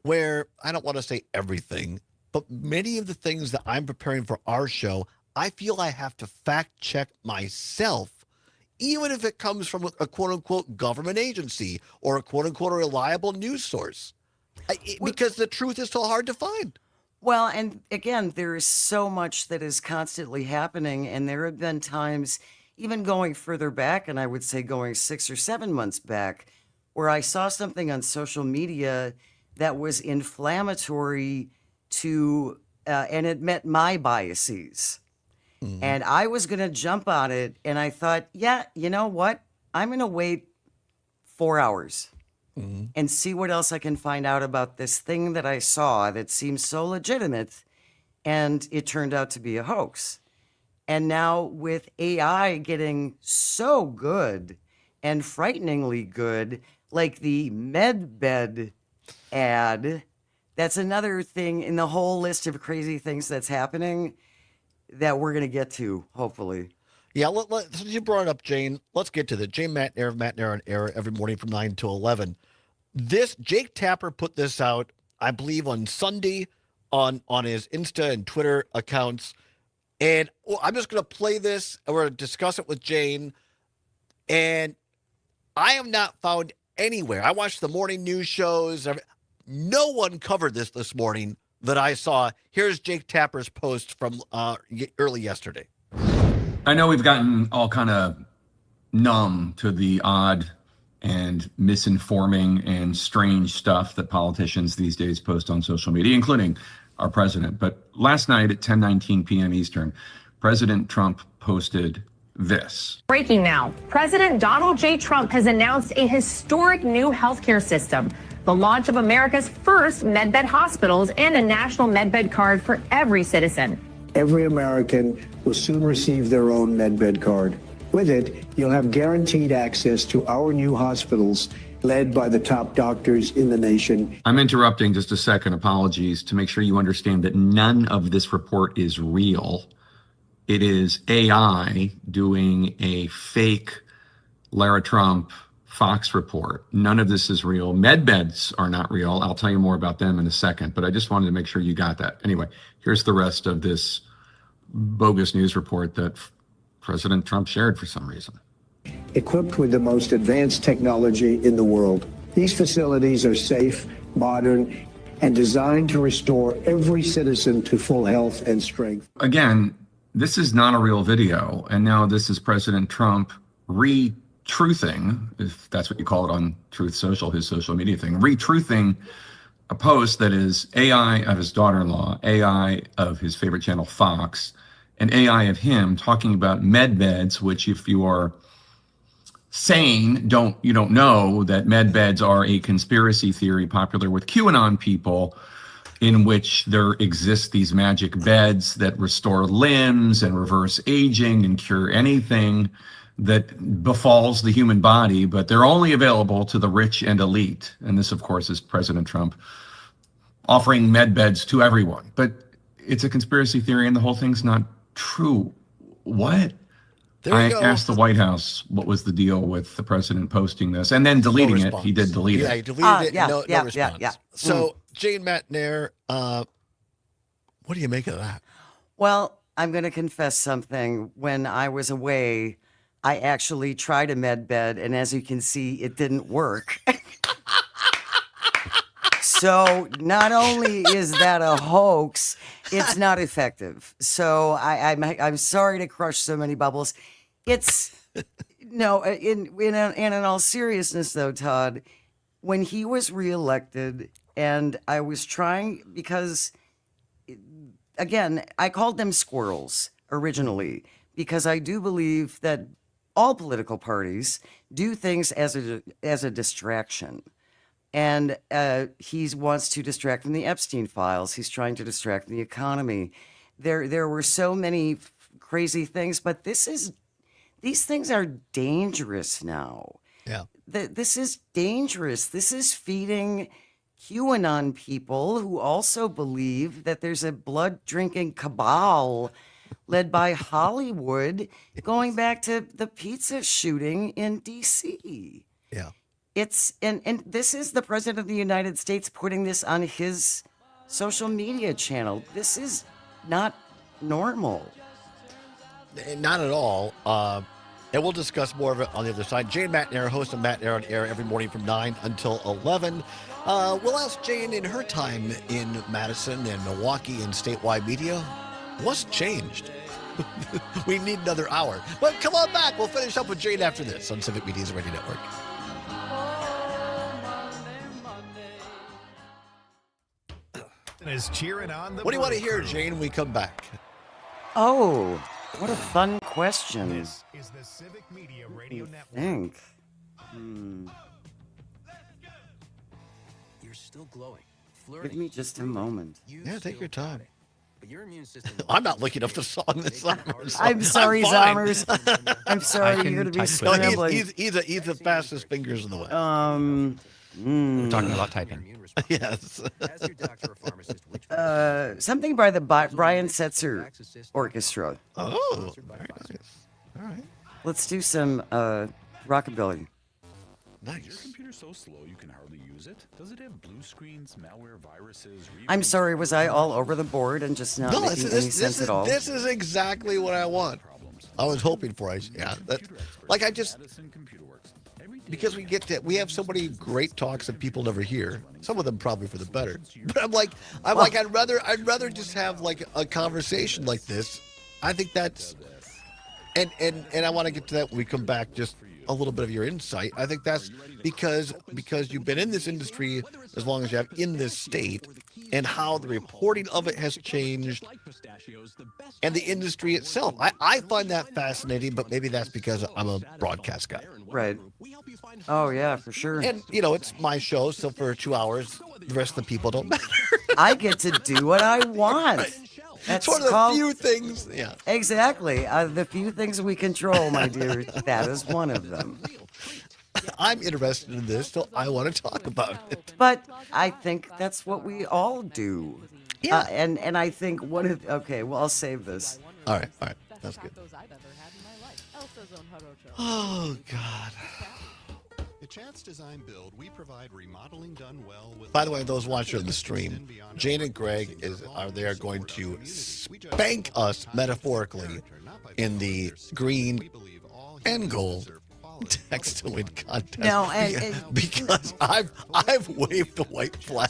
where I don't want to say everything, but many of the things that I'm preparing for our show, I feel I have to fact check myself, even if it comes from a quote-unquote government agency or a quote-unquote reliable news source, because the truth is so hard to find. Well, and again, there is so much that is constantly happening, and there have been times, even going further back, and I would say going 6 or 7 months back, where I saw something on social media that was inflammatory to, and it met my biases. Mm-hmm. And I was going to jump on it, and I thought, yeah, you know what? I'm going to wait 4 hours. Mm-hmm. And see what else I can find out about this thing that I saw that seems so legitimate, and it turned out to be a hoax. And now with AI getting so good and frighteningly good, like the MedBed ad, that's another thing in the whole list of crazy things that's happening that we're going to get to, hopefully. Yeah, since you brought it up, Jane, let's get to the Jane McNair of McNair on Air every morning from 9 to 11. Jake Tapper put this out, I believe, on Sunday on his Insta and Twitter accounts. And I'm just going to play this, and we're going to discuss it with Jane. And I have not found anywhere. I watched the morning news shows. No one covered this morning that I saw. Here's Jake Tapper's post from early yesterday. I know we've gotten all kind of numb to the odd and misinforming and strange stuff that politicians these days post on social media, including our president. But last night at 10:19 p.m. Eastern, President Trump posted this. Breaking now. President Donald J. Trump has announced a historic new healthcare system, the launch of America's first medbed hospitals and a national medbed card for every citizen. Every American will soon receive their own medbed card. With it, you'll have guaranteed access to our new hospitals led by the top doctors in the nation. I'm interrupting just a second. Apologies, to make sure you understand that none of this report is real. It is AI doing a fake Lara Trump Fox report. None of this is real. Medbeds are not real. I'll tell you more about them in a second, but I just wanted to make sure you got that. Anyway, here's the rest of this bogus news report that President Trump shared for some reason. Equipped with the most advanced technology in the world. These facilities are safe, modern, and designed to restore every citizen to full health and strength. Again, this is not a real video, and now this is President Trump re-truthing, if that's what you call it on Truth Social, his social media thing, re-truthing a post that is AI of his daughter-in-law, AI of his favorite channel, Fox, and AI of him talking about med beds, which if you are sane, you don't know that med beds are a conspiracy theory popular with QAnon people, in which there exist these magic beds that restore limbs and reverse aging and cure anything that befalls the human body, but they're only available to the rich and elite. And this, of course, is President Trump offering med beds to everyone. But it's a conspiracy theory and the whole thing's not true. What? I asked the White House what was the deal with the president posting this and then deleting it. He did delete it. Yeah, he deleted it. Yeah, no yeah, response. yeah. So, Jane Matnair, what do you make of that? Well, I'm going to confess something. When I was away, I actually tried a med bed, and as you can see, it didn't work. So not only is that a hoax, it's not effective. So I'm sorry to crush so many bubbles. It's no, in all seriousness though, Todd, when he was reelected, and I was trying because, again, I called them squirrels originally because I do believe that all political parties do things as a distraction. And he wants to distract from the Epstein files. He's trying to distract from the economy. There were so many crazy things, but these things are dangerous now. Yeah. This is dangerous. This is feeding QAnon people who also believe that there's a blood-drinking cabal led by Hollywood going back to the pizza shooting in D.C. Yeah. And this is the president of the United States putting this on his social media channel. This is not normal. Not at all. And we'll discuss more of it on the other side. Jane Matnair, host of Matnair on Air every morning from 9 until 11. We'll ask Jane in her time in Madison and Milwaukee and statewide media, what's changed? We need another hour. But come on back. We'll finish up with Jane after this on Civic Media's Radio Network. Is cheering on the What do you want to hear, Jane, when we come back? Oh, what a fun question. This is the Civic Media Radio Network. Think. You're still glowing. Give me just a moment. Yeah, take your time. But your immune system. I'm not looking up the song this summer. So I'm sorry, fine. Zommers. I'm sorry, you're going to be scrambling. He's the fastest fingers in the way. We're talking about typing. Yes. Something by the Brian Setzer Orchestra. Oh, very nice. All right. Let's do some rockabilly. Nice. Your computer so slow you can hardly use it? Does it have blue screens, malware, viruses? I'm sorry, was I all over the board and just not making any sense at all? This is exactly what I want. I was hoping for it. Yeah. because we have so many great talks that people never hear. Some of them probably for the better. But I'm like, I'd rather just have like a conversation like this. I think that's, and I want to get to that when we come back. Just a little bit of your insight. I think that's because you've been in this industry as long as you have in this state, and how the reporting of it has changed, and the industry itself. I find that fascinating, but maybe that's because I'm a broadcast guy. Right. Oh, yeah, for sure. And, it's my show, so for 2 hours, the rest of the people don't matter. I get to do what I want. That's one of the few things, yeah. Exactly. The few things we control, my dear, that is one of them. I'm interested in this, so I want to talk about it. But I think that's what we all do. Yeah. And I think okay, well, I'll save this. All right. That's good. Oh, God. At Chance Design Build, we provide remodeling done well with. By the way, those watching on the stream, Jane and Greg are going to spank us metaphorically in the green and gold text to win contest. No, because I've waved the white flag.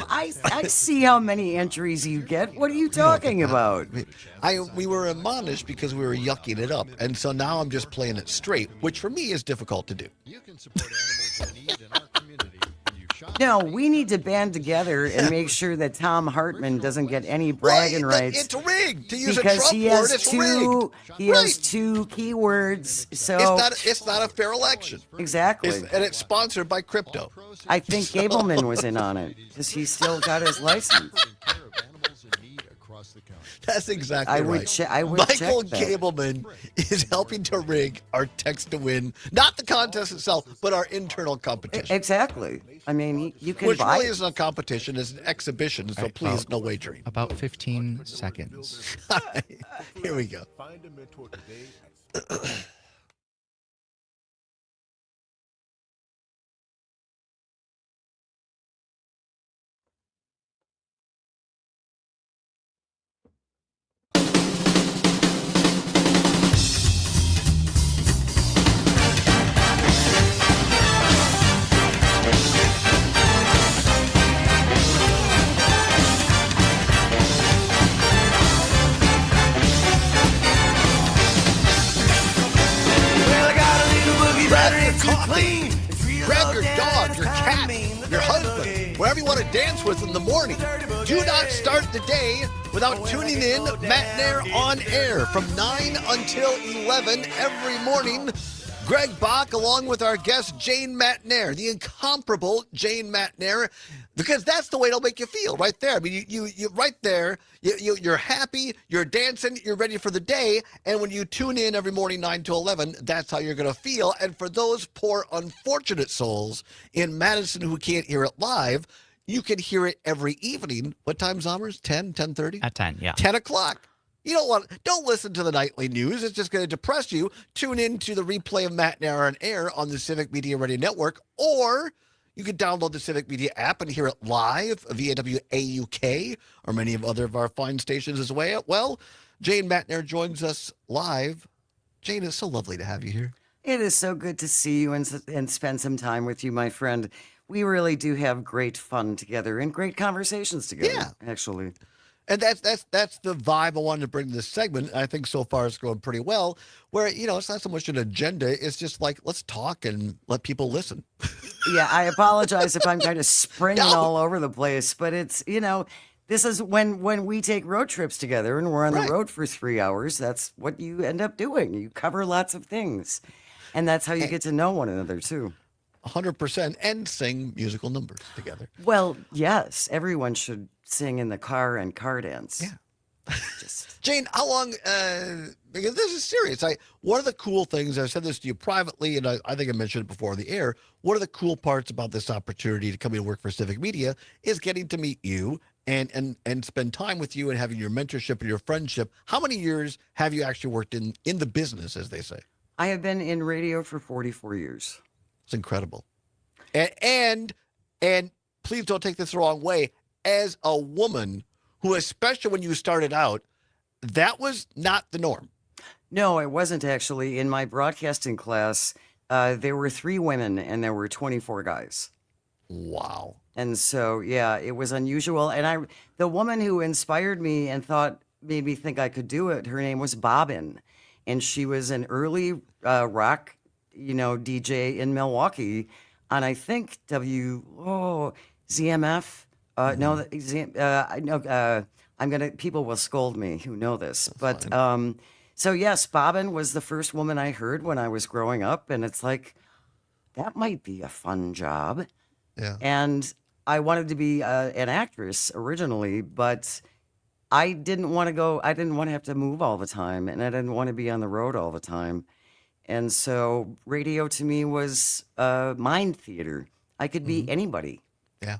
I see how many entries you get. What are you talking about? We were admonished because we were yucking it up, and so now I'm just playing it straight, which for me is difficult to do. You can support animals in need in our community. No, we need to band together and make sure that Tom Hartman doesn't get any bragging rights. It's rigged. To use because a Trump word, it's rigged. He has two keywords, so it's not a fair election. Exactly. And it's sponsored by crypto. I think Gableman was in on it because he still got his license. That's exactly right. Michael Gableman is helping to rig our text to win, not the contest itself, but our internal competition. Exactly. I mean, you can Which buy really isn't a competition, it's an exhibition, so please, no wagering. About 15 seconds. Here we go. Find a mentor today. Grab your dog, your cat, your husband, wherever you want to dance with in the morning. Do not start the day without tuning in Matt Nair on air from 9 until 11 every morning. Greg Bach, along with our guest Jane Matnair, the incomparable Jane Matnair, because that's the way it'll make you feel right there. I mean, you right there, you're happy, you're dancing, you're ready for the day, and when you tune in every morning 9 to 11, that's how you're going to feel. And for those poor unfortunate souls in Madison who can't hear it live, you can hear it every evening. What time, Zommers? 10, 10:30? At 10, yeah. 10 o'clock. You don't listen to the nightly news. It's just going to depress you. Tune in to the replay of Matt Nair on air on the Civic Media Radio Network, or you can download the Civic Media app and hear it live via WAUK or many of other of our fine stations as well. Well, Jane Matnair joins us live. Jane, it's so lovely to have you here. It is so good to see you and spend some time with you, my friend. We really do have great fun together and great conversations together, actually. And that's the vibe I wanted to bring to this segment. I think so far it's going pretty well, where, it's not so much an agenda. It's just like, let's talk and let people listen. Yeah, I apologize if I'm kind of springing all over the place, but it's, this is when we take road trips together and we're on the road for 3 hours, that's what you end up doing. You cover lots of things. And that's how you get to know one another, too. 100%, and sing musical numbers together. Well, yes, everyone should sing in the car and car dance. Yeah. Jane, how long, because this is serious. One of the cool things, I've said this to you privately, and I think I mentioned it before on the air, one of the cool parts about this opportunity to come in and work for Civic Media is getting to meet you and spend time with you and having your mentorship and your friendship. How many years have you actually worked in the business, as they say? I have been in radio for 44 years. It's incredible. And please don't take this the wrong way. As a woman who, especially when you started out, that was not the norm. No, it wasn't actually. In my broadcasting class, there were 3 women and there were 24 guys. Wow. And so, yeah, it was unusual. And the woman who inspired me and made me think I could do it, her name was Bobbin. And she was an early rock, DJ in Milwaukee on, I think, ZMF. People will scold me who know this. But so, yes, Bobbin was the first woman I heard when I was growing up. And it's like, that might be a fun job. Yeah. And I wanted to be an actress originally, but I didn't want to have to move all the time, and I didn't want to be on the road all the time. And so radio to me was mind theater. I could be anybody. Yeah.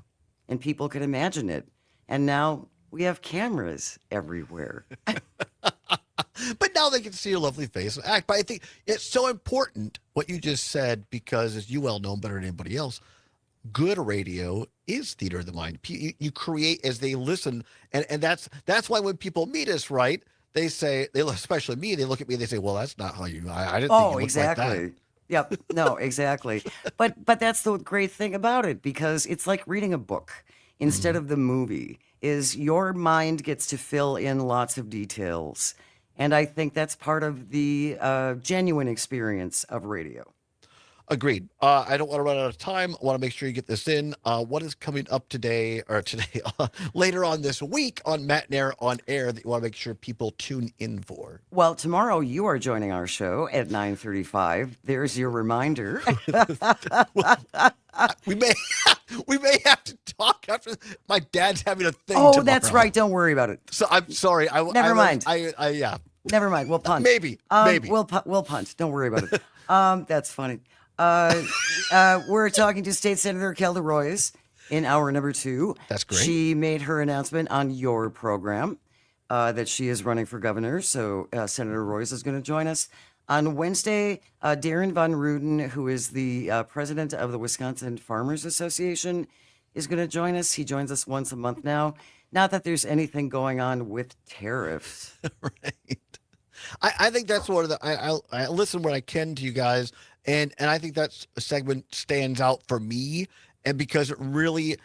And people could imagine it. And now we have cameras everywhere. But now they can see your lovely face and act. But I think it's so important what you just said, because as you well know better than anybody else, good radio is theater of the mind. You create as they listen, and that's why when people meet us, right, they say, especially me, they look at me and they say, well, that's not how you, I didn't think you looked like that. Yep. No, exactly. But that's the great thing about it, because it's like reading a book instead of the movie, is your mind gets to fill in lots of details. And I think that's part of the genuine experience of radio. Agreed. I don't want to run out of time. I want to make sure you get this in. What is coming up today, later on this week on Matt and Air on Air, that you want to make sure people tune in for? Well, tomorrow you are joining our show at 9:35. There's your reminder. we may have to talk after. My dad's having a thing. Oh, tomorrow. That's right. Don't worry about it. So I'm sorry. Never mind. Yeah. Never mind. We'll punt. Maybe. We'll punt. Don't worry about it. That's funny. We're talking to State Senator Kelda Roys in hour number 2. That's great. She made her announcement on your program that she is running for governor. So Senator Roys is going to join us. On Wednesday, Darren Von Ruden, who is the president of the Wisconsin Farmers Association, is going to join us. He joins us once a month now. Not that there's anything going on with tariffs. Right. I think that's one of the. I listen when I can to you guys. And I think that segment stands out for me, and because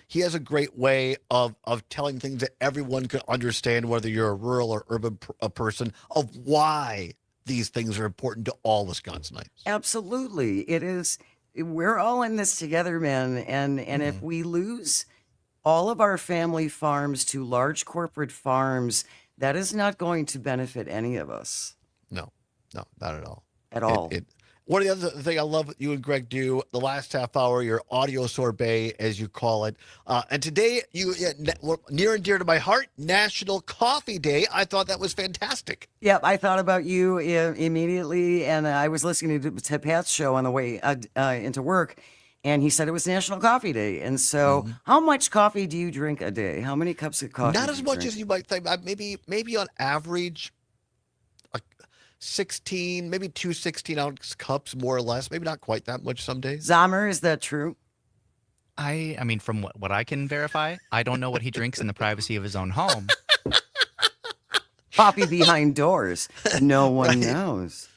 he has a great way of telling things that everyone can understand, whether you're a rural or urban person, of why these things are important to all Wisconsinites. Absolutely. It is. We're all in this together, man. And if we lose all of our family farms to large corporate farms, that is not going to benefit any of us. No, not at all. At all. One of the other thing I love that you and Greg do, the last half hour, your audio sorbet, as you call it. And today, near and dear to my heart, National Coffee Day. I thought that was fantastic. Yep, I thought about you immediately, and I was listening to Pat's show on the way into work, and he said it was National Coffee Day. And so, how much coffee do you drink a day? How many cups of coffee? Not as much as you might think. Maybe on average, 16, maybe 2 16-ounce cups, more or less. Maybe not quite that much some days. Zamer, is that true? I mean, from what I can verify, I don't know what he drinks in the privacy of his own home. Coffee behind doors. No one knows.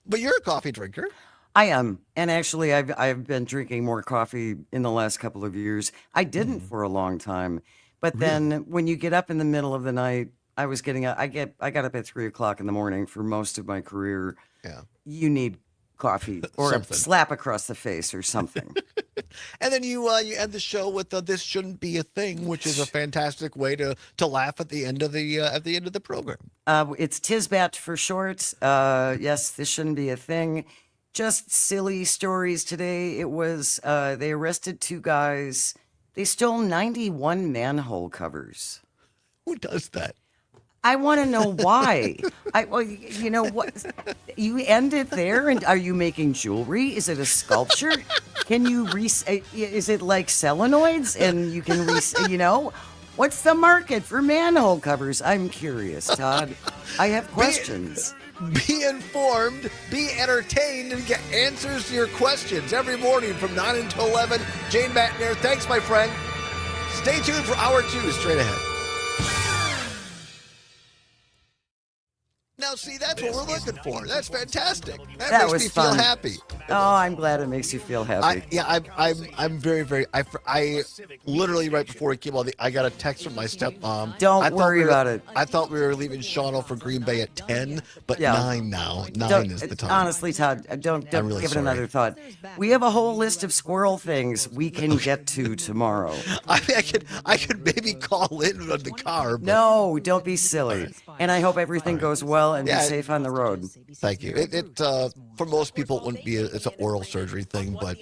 But you're a coffee drinker. I am. And actually, I've been drinking more coffee in the last couple of years. I didn't for a long time. But then when you get up in the middle of the night, I got up at 3:00 in the morning for most of my career. Yeah. You need coffee or a slap across the face or something. And then you end the show with "This Shouldn't Be a Thing," which is a fantastic way to laugh at the end of the program. It's Tisbat for short. Yes, this shouldn't be a thing. Just silly stories today. It was they arrested 2 guys. They stole 91 manhole covers. Who does that? I want to know why. You know what? You end it there, and are you making jewelry? Is it a sculpture? Can you is it like solenoids, and you can what's the market for manhole covers? I'm curious, Todd. I have questions. Be informed, be entertained, and get answers to your questions every morning from 9 until 11. Jane Matnair, thanks, my friend. Stay tuned for hour 2 straight ahead. Now, see, that's what we're looking for. That's fantastic. That That makes was me fun. feel happy. Oh, I'm glad it makes you feel happy. I'm very, very. I literally right before we came on, I got a text from my stepmom. Don't worry about it. I thought we were leaving Shawano for Green Bay at 10, but Yeah. 9 now. 9 Don't- is the time. Honestly, Todd, don't I'm really give it sorry. another thought. We have a whole list of squirrel things we can get to tomorrow. I could maybe call in on the car. But... No, don't be silly. And I hope everything goes well and Yeah. be safe on the road. Thank you. For most people, it wouldn't be. It's an oral surgery thing, but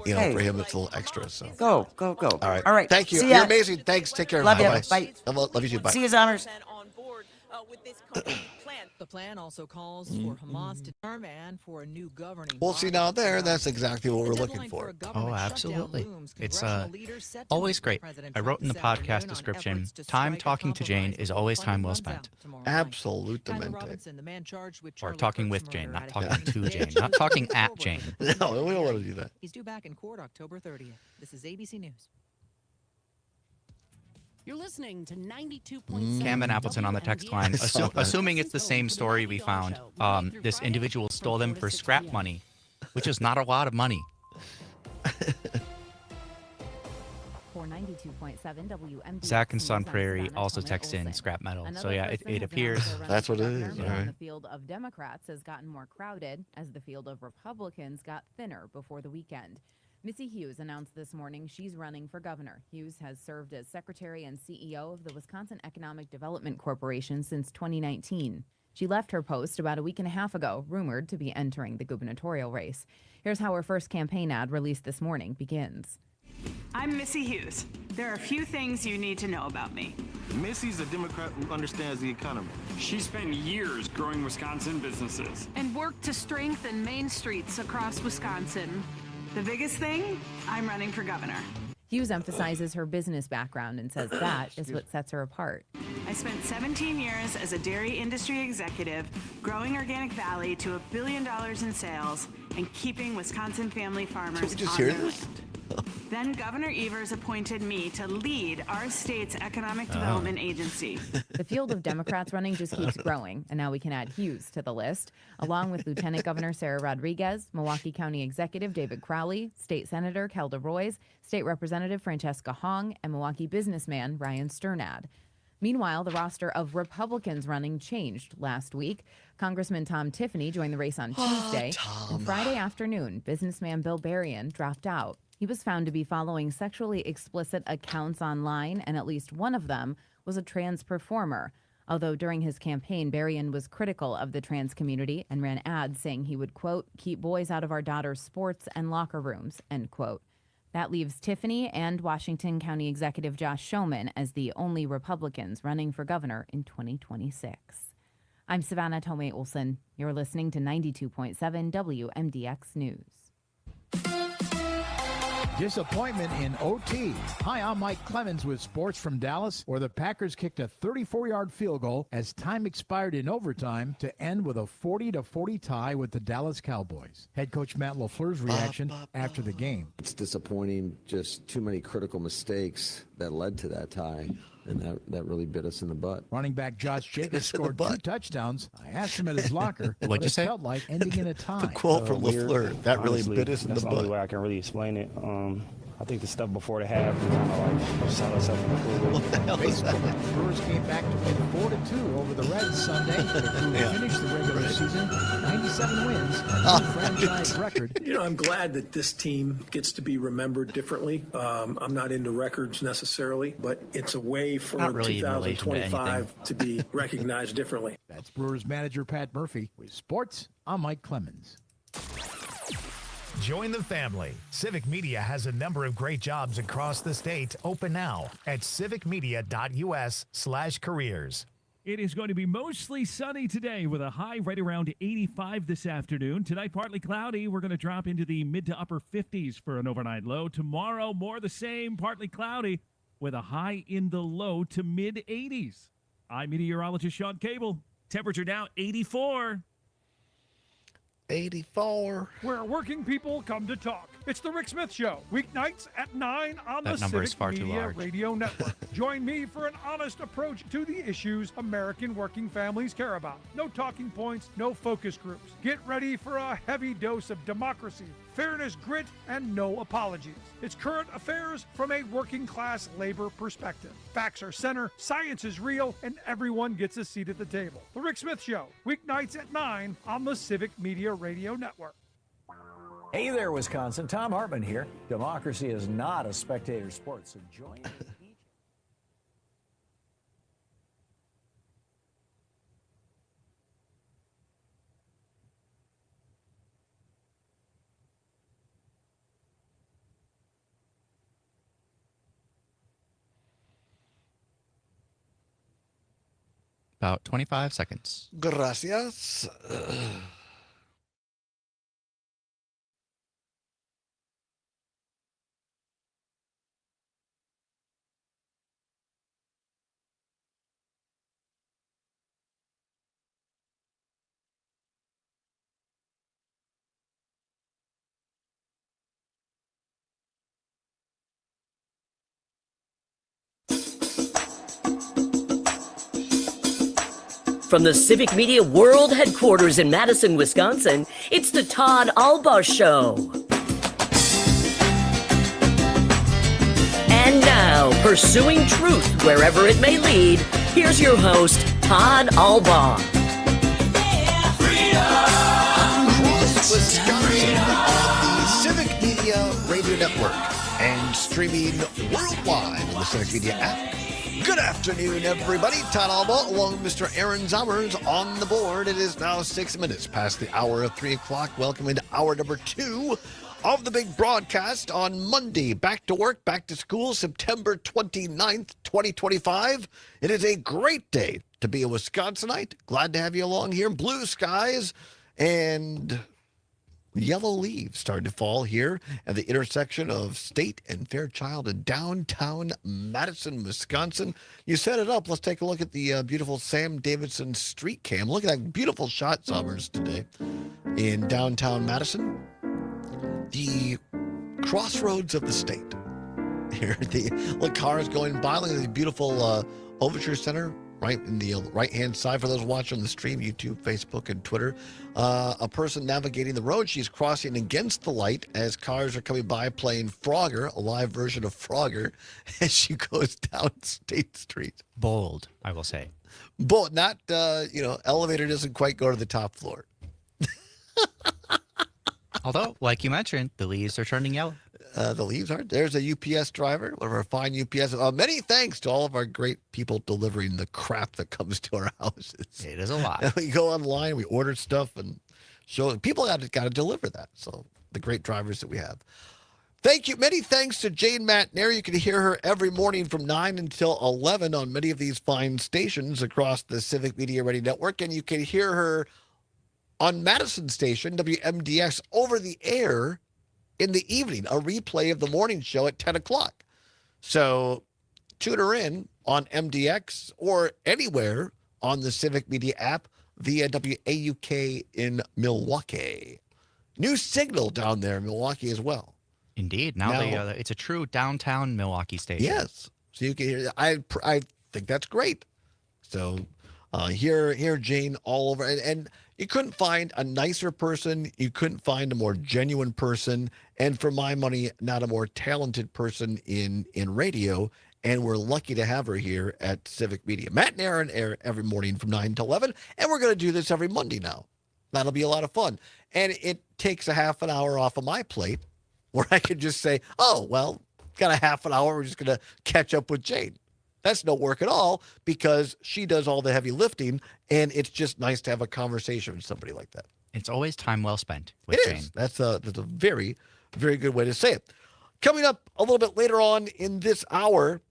Hey. for him, it's a little extra. So Go. all right, All right. Thank you. See You're ya. amazing. Thanks. Take care. Love you. Bye-bye. Bye. Love you too. Bye. See you, Honors. The plan also calls for Hamas to term and for a new governing. Well, see now that's exactly what we're looking for. Oh, absolutely. It's always great. I wrote in the podcast description, time talking to Jane is always time well spent. Absolutamente. Or talking with Jane, not talking to Jane, not talking at Jane. No, we don't want to do that. He's due back in court October 30th. This is ABC News. You're listening to 92.7. Camden Appleton on the text line, assuming it's the same story we found. This individual stole them for scrap money, which is not a lot of money. For 92.7 WMD. Zach and Sun Prairie also text in scrap metal. So yeah, it appears that's what it is. All right. The field of Democrats has gotten more crowded as the field of Republicans got thinner before the weekend. Missy Hughes announced this morning she's running for governor. Hughes has served as secretary and CEO of the Wisconsin Economic Development Corporation since 2019. She left her post about a week and a half ago, rumored to be entering the gubernatorial race. Here's how her first campaign ad released this morning begins. I'm Missy Hughes. There are a few things you need to know about me. Missy's a Democrat who understands the economy. She spent years growing Wisconsin businesses. And worked to strengthen main streets across Wisconsin. The biggest thing, I'm running for governor. Hughes emphasizes her business background and says that is what sets her apart. I spent 17 years as a dairy industry executive, growing Organic Valley to $1 billion in sales and keeping Wisconsin family farmers Did we just on hear their this? land. Then Governor Evers appointed me to lead our state's economic development agency. The field of Democrats running just keeps growing, and now we can add Hughes to the list, along with Lieutenant Governor Sarah Rodriguez, Milwaukee County Executive David Crowley, State Senator Kelda Roys, State Representative Francesca Hong, and Milwaukee businessman Ryan Sternad. Meanwhile, the roster of Republicans running changed last week. Congressman Tom Tiffany joined the race on Tuesday, and Friday afternoon, businessman Bill Berrien dropped out. He was found to be following sexually explicit accounts online, and at least one of them was a trans performer. Although during his campaign, Berrien was critical of the trans community and ran ads saying he would, quote, keep boys out of our daughters' sports and locker rooms, end quote. That leaves Tiffany and Washington County Executive Josh Schoeman as the only Republicans running for governor in 2026. I'm Savannah Tomei Olson. You're listening to 92.7 WMDX News. Disappointment in OT. Hi, I'm Mike Clemens with Sports from Dallas, where the Packers kicked a 34-yard field goal as time expired in overtime to end with a 40-40 tie with the Dallas Cowboys. Head coach Matt LaFleur's reaction after the game. It's disappointing, just too many critical mistakes that led to that tie. And that really bit us in the butt. Running back Josh Jacobs scored 2 touchdowns. I asked him at his locker what it felt like ending in a tie. The quote from LaFleur, that really Honestly, bit us in the that's the only butt. way I can really explain it. I think the stuff before the half was kind of like shot us up in the pool. What the hell is that? Brewers came back to win 4-2 over the Reds Sunday. The Brewers finished the regular season 97 wins, a new franchise record. You know, I'm glad that this team gets to be remembered differently. I'm not into records necessarily, but it's a way for Not really in relation to 2025 to be recognized differently. That's Brewers manager Pat Murphy. With sports, I'm Mike Clemens. Join the family. Civic Media has a number of great jobs across the state open now at civicmedia.us/careers. It is going to be mostly sunny today with a high right around 85 this afternoon. Tonight, partly cloudy. We're going to drop into the mid to upper 50s for an overnight low. Tomorrow, more the same, partly cloudy with a high in the low to mid 80s. I'm meteorologist Sean Cable. Temperature now 84. 84. Where working people come to talk. It's the Rick Smith Show, weeknights at 9 on That the number is Civic far too Media large. Radio Network. Join me for an honest approach to the issues American working families care about. No talking points, no focus groups. Get ready for a heavy dose of democracy, fairness, grit, and no apologies. It's current affairs from a working class labor perspective. Facts are center, science is real, and everyone gets a seat at the table. The Rick Smith Show, weeknights at 9 on the Civic Media Radio Network. Hey there, Wisconsin. Tom Hartman here. Democracy is not a spectator sport, so join me. About 25 seconds. Gracias. From the Civic Media World Headquarters in Madison, Wisconsin, it's the Todd Allbaugh Show. And now, pursuing truth wherever it may lead, here's your host, Todd Allbaugh. Across Wisconsin on the Civic Media Radio Network and streaming worldwide on the Civic Media app. Good afternoon, everybody. Todd Allbaugh along with Mr. Aaron Zommers on the board. It is now 6 minutes past the hour of 3 o'clock. Welcome into hour number 2 of the big broadcast on Monday. Back to work, back to school, September 29th, 2025. It is a great day to be a Wisconsinite. Glad to have you along here. Blue skies and yellow leaves starting to fall here at the intersection of State and Fairchild in downtown Madison, Wisconsin. You set it up. Let's take a look at the beautiful Sam Davidson street cam. Look at that beautiful shot, Summers, today in downtown Madison. The crossroads of the state. Here, the cars going by. Look at the beautiful Overture Center right in the right-hand side. For those watching the stream, YouTube, Facebook, and Twitter, a person navigating the road. She's crossing against the light as cars are coming by playing Frogger, a live version of Frogger, as she goes down State Street. Bold, I will say. Bold, not, elevator doesn't quite go to the top floor. Although, like you mentioned, the leaves are turning yellow. The leaves aren't. There's a UPS driver, one of our fine UPS. Many thanks to all of our great people delivering the crap that comes to our houses. It is a lot. And we go online, we order stuff, and people got to deliver that. So the great drivers that we have. Thank you. Many thanks to Jane Matnair. You can hear her every morning from 9 until 11 on many of these fine stations across the Civic Media Radio Network. And you can hear her on Madison Station, WMDX, over the air in the evening, a replay of the morning show at 10 o'clock. So tune her in on MDX or anywhere on the Civic Media app via WAUK in Milwaukee. New signal down there in Milwaukee as well. Indeed. Now it's a true downtown Milwaukee station. Yes. So you can hear. I think that's great. So hear Jane all over. And you couldn't find a nicer person. You couldn't find a more genuine person. And for my money, not a more talented person in radio. And we're lucky to have her here at Civic Media. Matt and Aaron air every morning from 9 to 11. And we're going to do this every Monday now. That'll be a lot of fun. And it takes a half an hour off of my plate where I can just say, oh, well, got a half an hour. We're just going to catch up with Jane. That's no work at all because she does all the heavy lifting, and it's just nice to have a conversation with somebody like that. It's always time well spent with Jane. That's a very, very good way to say it. Coming up a little bit later on in this hour,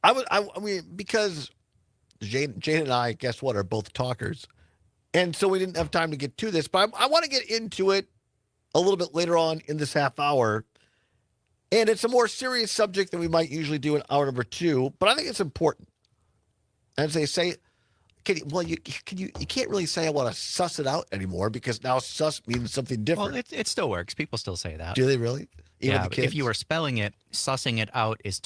I mean, because Jane and I, guess what, are both talkers, and so we didn't have time to get to this, but I want to get into it a little bit later on in this half hour. And it's a more serious subject than we might usually do in hour number 2, but I think it's important. As they say, you can't really say I want to suss it out anymore because now suss means something different. Well, it still works. People still say that. Do they really? Even Yeah, the but if kids? you were spelling it, sussing it out is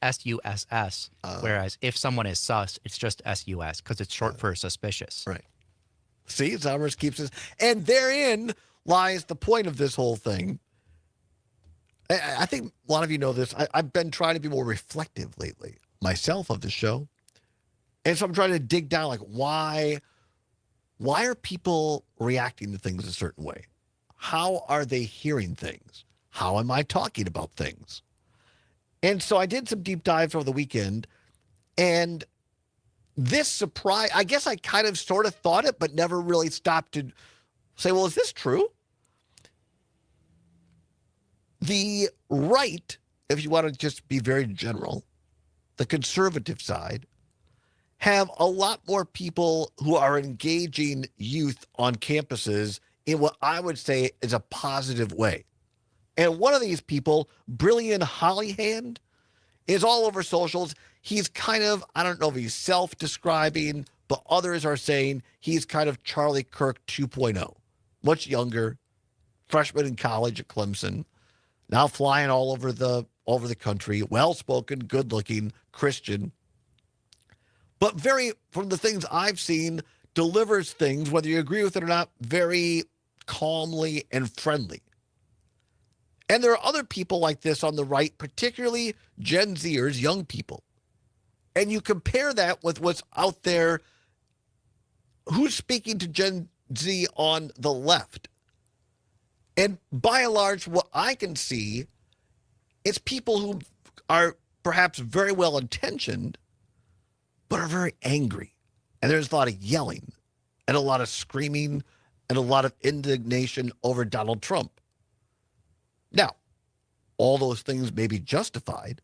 S-U-S-S. Whereas if someone is sus, it's just S-U-S because it's short for suspicious. Right. See, Summers keeps us, and therein lies the point of this whole thing. I think a lot of you know this. I've been trying to be more reflective lately, myself, of the show. And so I'm trying to dig down, like, why are people reacting to things a certain way? How are they hearing things? How am I talking about things? And so I did some deep dives over the weekend, and this surprise, I guess I kind of sort of thought it, but never really stopped to say, well, is this true? The right, if you want to just be very general, the conservative side, have a lot more people who are engaging youth on campuses in what I would say is a positive way. And one of these people, Brilliant Hollyhand, is all over socials. He's kind of, I don't know if he's self-describing, but others are saying he's kind of Charlie Kirk 2.0. Much younger, freshman in college at Clemson, now flying all over the country, well-spoken, good-looking, Christian. But from the things I've seen, delivers things, whether you agree with it or not, very calmly and friendly. And there are other people like this on the right, particularly Gen Zers, young people. And you compare that with what's out there, who's speaking to Gen Z on the left. And by and large, what I can see is people who are perhaps very well-intentioned, but are very angry. And there's a lot of yelling and a lot of screaming and a lot of indignation over Donald Trump. Now, all those things may be justified,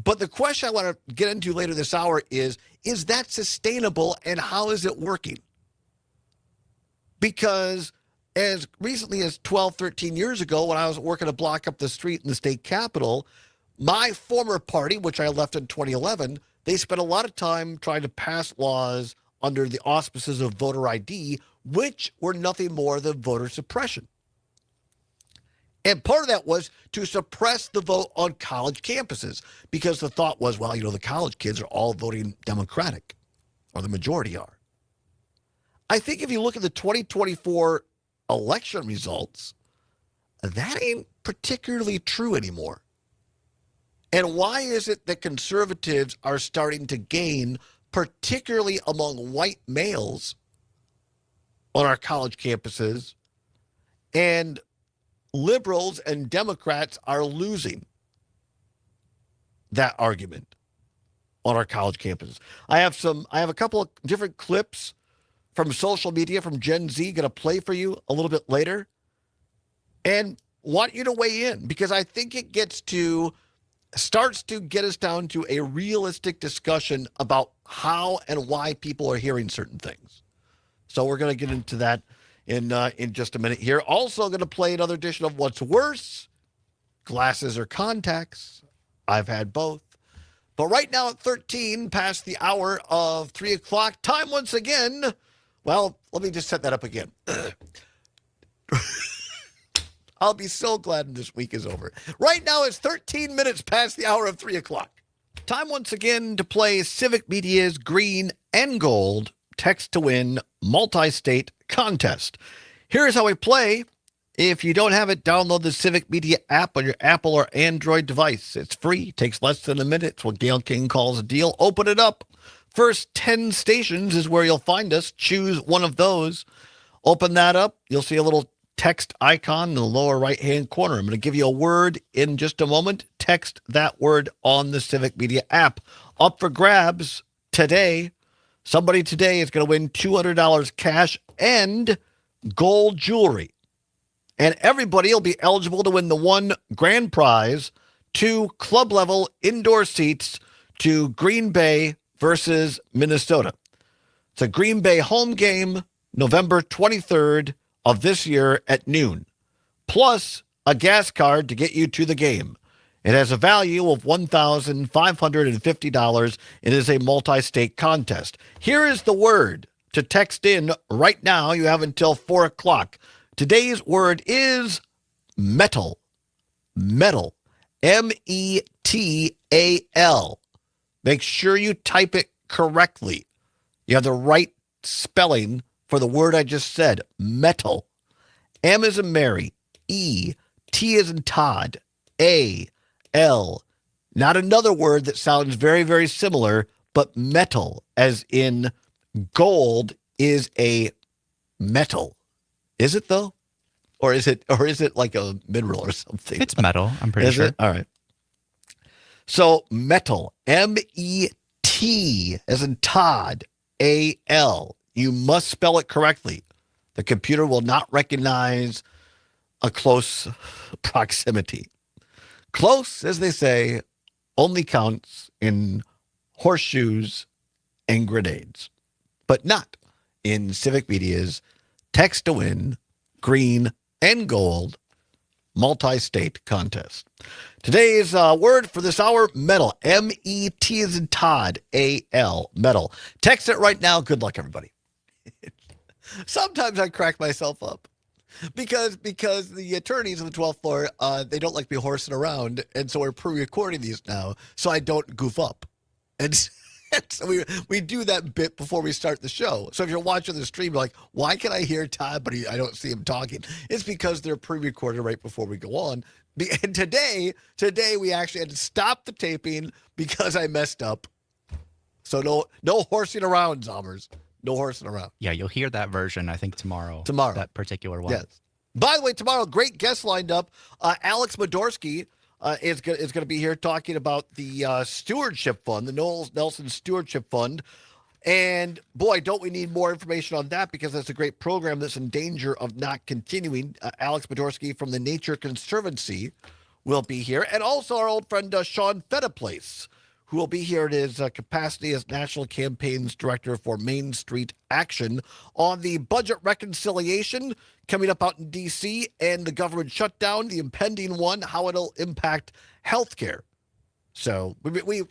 but the question I want to get into later this hour is that sustainable and how is it working? Because as recently as 12, 13 years ago, when I was working a block up the street in the state capitol, my former party, which I left in 2011, they spent a lot of time trying to pass laws under the auspices of voter ID, which were nothing more than voter suppression. And part of that was to suppress the vote on college campuses because the thought was, well, the college kids are all voting Democratic, or the majority are. I think if you look at the 2024 election results, that ain't particularly true anymore. And why is it that conservatives are starting to gain, particularly among white males on our college campuses, and liberals and Democrats are losing that argument on our college campuses? I have a couple of different clips from social media from Gen Z going to play for you a little bit later, and want you to weigh in because I think it starts to get us down to a realistic discussion about how and why people are hearing certain things. So we're going to get into that in just a minute here. Also going to play another edition of What's Worse, Glasses or Contacts. I've had both. But right now at 13 past the hour of 3 o'clock, time once again. Well, let me just set that up again. I'll be so glad this week is over. Right now it's 13 minutes past the hour of 3 o'clock. Time once again to play Civic Media's Green and Gold Text to Win multi-state contest. Here's how we play. If you don't have it, download the Civic Media app on your Apple or Android device. It's free. Takes less than a minute. It's what Gail King calls a deal. Open it up. First 10 stations is where you'll find us. Choose one of those. Open that up. You'll see a little text icon in the lower right-hand corner. I'm going to give you a word in just a moment. Text that word on the Civic Media app. Up for grabs today. Somebody today is going to win $200 cash and gold jewelry. And everybody will be eligible to win the one grand prize, 2 club-level indoor seats to Green Bay versus Minnesota. It's a Green Bay home game, November 23rd of this year at noon, plus a gas card to get you to the game. It has a value of $1,550. It is a multi-state contest. Here is the word to text in right now. You have until 4 o'clock. Today's word is metal. Metal. M-E-T-A-L. Make sure you type it correctly. You have the right spelling for the word I just said, metal. M as in Mary, E, T as in Todd, A, L. Not another word that sounds very, very similar, but metal, as in gold is a metal. Is it though? Or is it like a mineral or something? It's metal, I'm pretty sure. Is it? All right. So metal, M-E-T as in Todd, A-L. You must spell it correctly. The computer will not recognize a close proximity. Close, as they say, only counts in horseshoes and grenades, but not in Civic Media's Text to Win, Green and Gold multi-state contest. Today's word for this hour, metal. M-E-T as in Todd, A-L, metal. Text it right now. Good luck, everybody. Sometimes I crack myself up because the attorneys on the 12th floor, they don't like me horsing around, and so we're pre-recording these now so I don't goof up. And so we do that bit before we start the show. So if you're watching the stream, you're like, why can I hear Todd, but I don't see him talking? It's because they're pre-recorded right before we go on. And today we actually had to stop the taping because I messed up. So no horsing around, Zommers. No horsing around. Yeah, you'll hear that version, I think, tomorrow. Tomorrow. That particular one. Yes. By the way, tomorrow, great guest lined up. Alex Modorsky is going to be here talking about the Stewardship Fund, the Noel Nelson Stewardship Fund. And boy, don't we need more information on that, because that's a great program that's in danger of not continuing. Alex Modorsky from the Nature Conservancy will be here. And also our old friend Sean Fediplace, who will be here in his capacity as National Campaigns Director for Main Street Action on the budget reconciliation coming up out in D.C. and the government shutdown, the impending one, how it'll impact healthcare. So we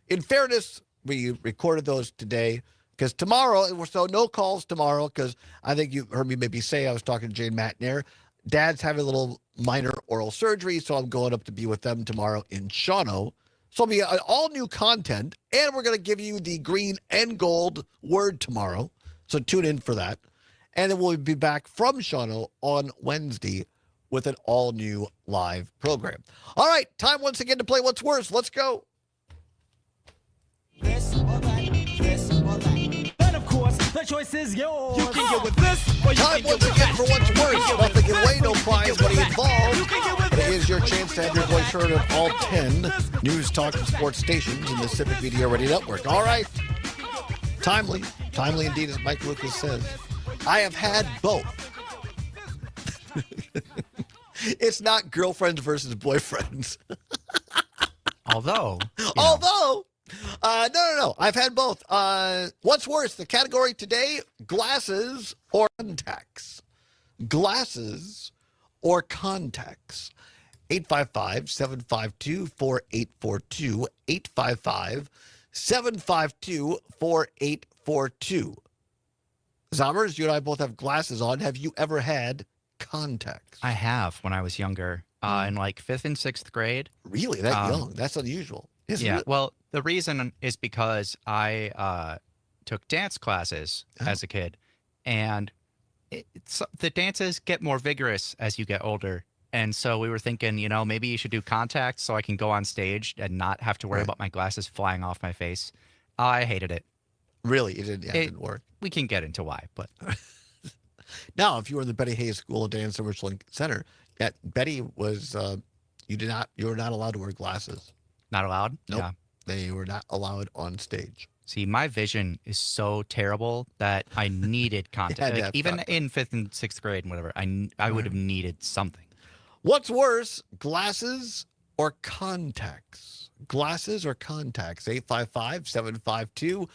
in fairness, we recorded those today because tomorrow, so no calls tomorrow, because I think you heard me maybe say, I was talking to Jane Matnair, Dad's having a little minor oral surgery, so I'm going up to be with them tomorrow in Shawano. So it'll be all new content, and we're going to give you the green and gold word tomorrow. So tune in for that. And then we'll be back from Shawano on Wednesday with an all-new live program. All right, time once again to play What's Worse. Let's go. This or that, this or that. And of course, the choice is yours. You can get with this, or you time can once get with again that. for What's Worse. Nothing give away, no prize money involved. But it is your chance to have your voice heard on all 10 news, talk, and sports stations in the Civic Media Ready Network. All right. Timely indeed, as Mike Lucas says. I have had both. It's not girlfriends versus boyfriends. Although. No. I've had both. What's worse? The category today, glasses or contacts. Glasses or contacts. 855-752-4842. 855-752-4842. Zommers, you and I both have glasses on. Have you ever had contacts? I have when I was younger, in like 5th and 6th grade. Really? That young? That's unusual. Isn't it? Well, the reason is because I took dance classes as a kid, and the dances get more vigorous as you get older. And so we were thinking, maybe you should do contacts so I can go on stage and not have to worry about my glasses flying off my face. I hated it. Really? It didn't work? We can get into why, but... Now, if you were in the Betty Hayes School of Dance and Richland Center, Betty was, you were not allowed to wear glasses. Not allowed? Nope. Yeah. They were not allowed on stage. See, my vision is so terrible that I needed contact. Like, even in 5th and 6th grade and whatever, I would have needed something. What's worse, glasses or contacts? Glasses or contacts? 855-752-4842.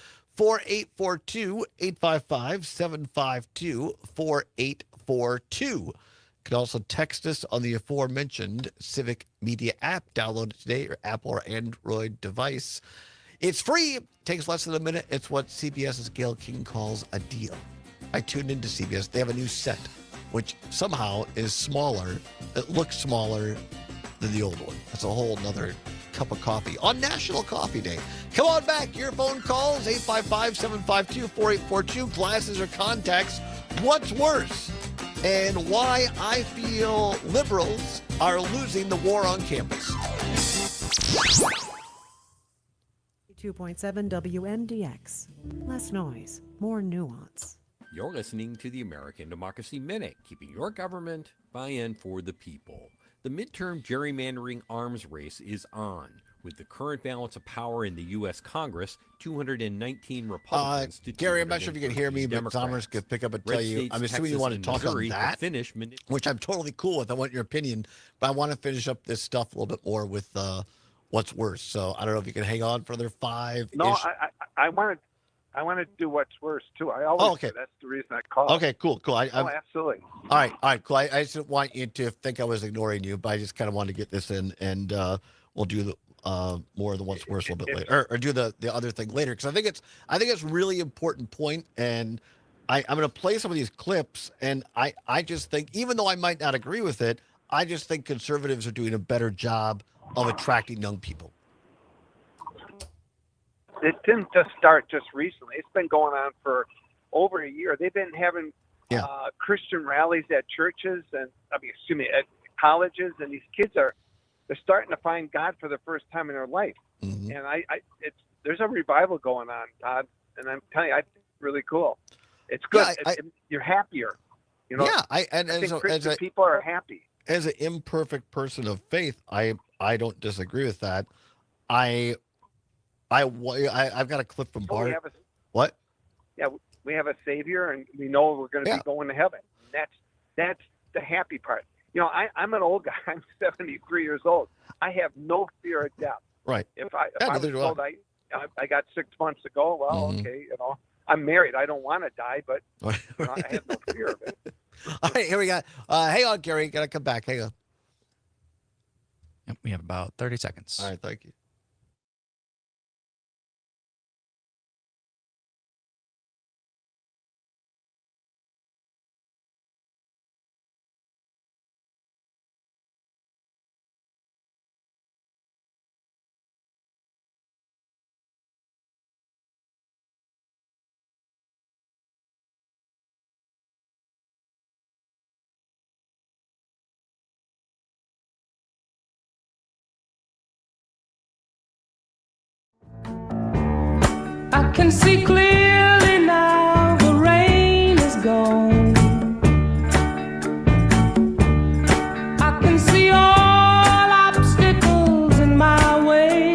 855-752-4842. can also text us on the aforementioned Civic Media app. Download it today, your Apple or Android device. It's free. Takes less than a minute. It's what CBS's Gail King calls a deal. I tuned into CBS. They have a new set, which somehow is smaller. It looks smaller than the old one. That's a whole nother cup of coffee on National Coffee Day. Come on back. Your phone calls, 855-752-4842. Glasses or contacts. What's worse? And why I feel liberals are losing the war on campus. 2.7 WMDX. Less noise, more nuance. You're listening to the American Democracy Minute, keeping your government buy-in for the people. The midterm gerrymandering arms race is on. With the current balance of power in the U.S. Congress, 219 Republicans to Gary, I'm not sure if you can hear me, but Thomas could pick up and tell you. I'm assuming you want to talk on that, which I'm totally cool with. I want your opinion, but I want to finish up this stuff a little bit more with what's worse. So I don't know if you can hang on for another 5. No, I want to do what's worse too. I always say that's the reason I called. Okay, cool. Absolutely. All right, cool. I just didn't want you to think I was ignoring you, but I just kind of wanted to get this in, and we'll do the more of the what's worse a little bit later, or do the other thing later, because I think it's really important point, and I'm going to play some of these clips, and I just think, even though I might not agree with it, I just think conservatives are doing a better job of attracting young people. It didn't just start just recently. It's been going on for over a year. They've been having Christian rallies at churches and at colleges, and these kids they're starting to find God for the first time in their life. Mm-hmm. And there's a revival going on, Todd, and I'm telling you, it's really cool. It's good. You're happier. You know. Yeah, I think Christian people are happy. As an imperfect person of faith, I don't disagree with that. I've got a clip from Bart. What? Yeah, we have a Savior, and we know we're going to be going to heaven. That's the happy part. You know, I'm an old guy. I'm 73 year old. I have no fear of death. Right. If I was told I got 6 months to go, well, okay, you know, I'm married. I don't want to die, but I have no fear of it. All right, here we go. Hang on, Gary. Got to come back. Hang on. Yep, we have about 30 seconds. All right, thank you. I can see clearly now, the rain is gone. I can see all obstacles in my way.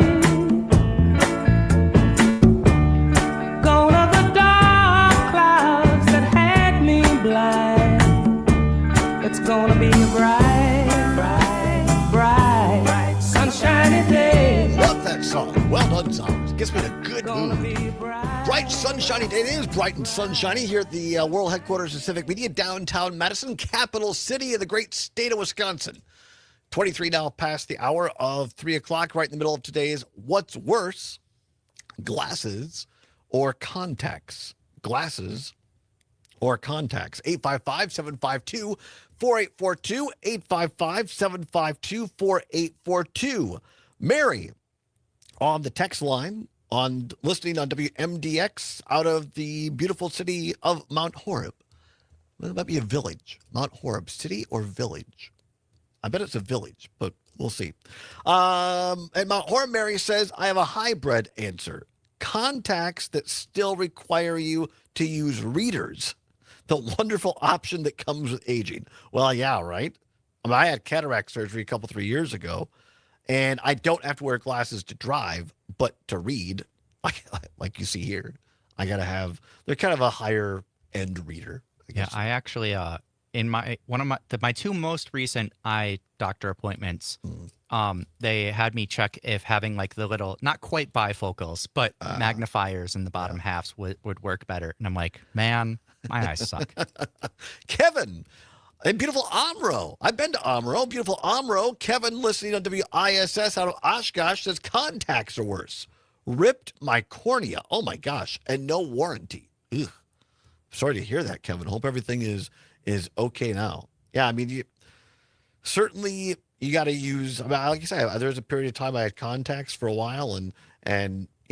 Gone are the dark clouds that had me blind. It's gonna be a bright, sunshiny day. Love that song. Well done, songs. Gets me in a good mood. Bright, sunshiny day. It is bright and sunshiny here at the world headquarters of Civic Media, downtown Madison, capital city of the great state of Wisconsin. 23 now past the hour of 3 o'clock, right in the middle of today's What's Worse, glasses or contacts. Glasses or contacts. 855-752-4842. 855-752-4842. Mary on the text line, listening on WMDX out of the beautiful city of Mount Horeb. Well, it might be a village. Mount Horeb, city or village? I bet it's a village, but we'll see. And Mount Horeb, Mary says, I have a hybrid answer. Contacts that still require you to use readers. The wonderful option that comes with aging. Well, yeah, right? I mean, I had cataract surgery 3 years ago. And I don't have to wear glasses to drive, but to read, like you see here, I got to have, they're kind of a higher end reader. I actually, in my two most recent eye doctor appointments, they had me check if having like the little, not quite bifocals, but magnifiers in the bottom halves would work better. And I'm like, man, my eyes suck. Kevin And beautiful Amro. I've been to Amro. Beautiful Amro. Kevin listening on WISS out of Oshkosh says contacts are worse. Ripped my cornea. Oh my gosh. And no warranty. Ugh. Sorry to hear that, Kevin. Hope everything is okay now. Yeah, I mean, certainly you got to use, like I said, there was a period of time I had contacts for a while, and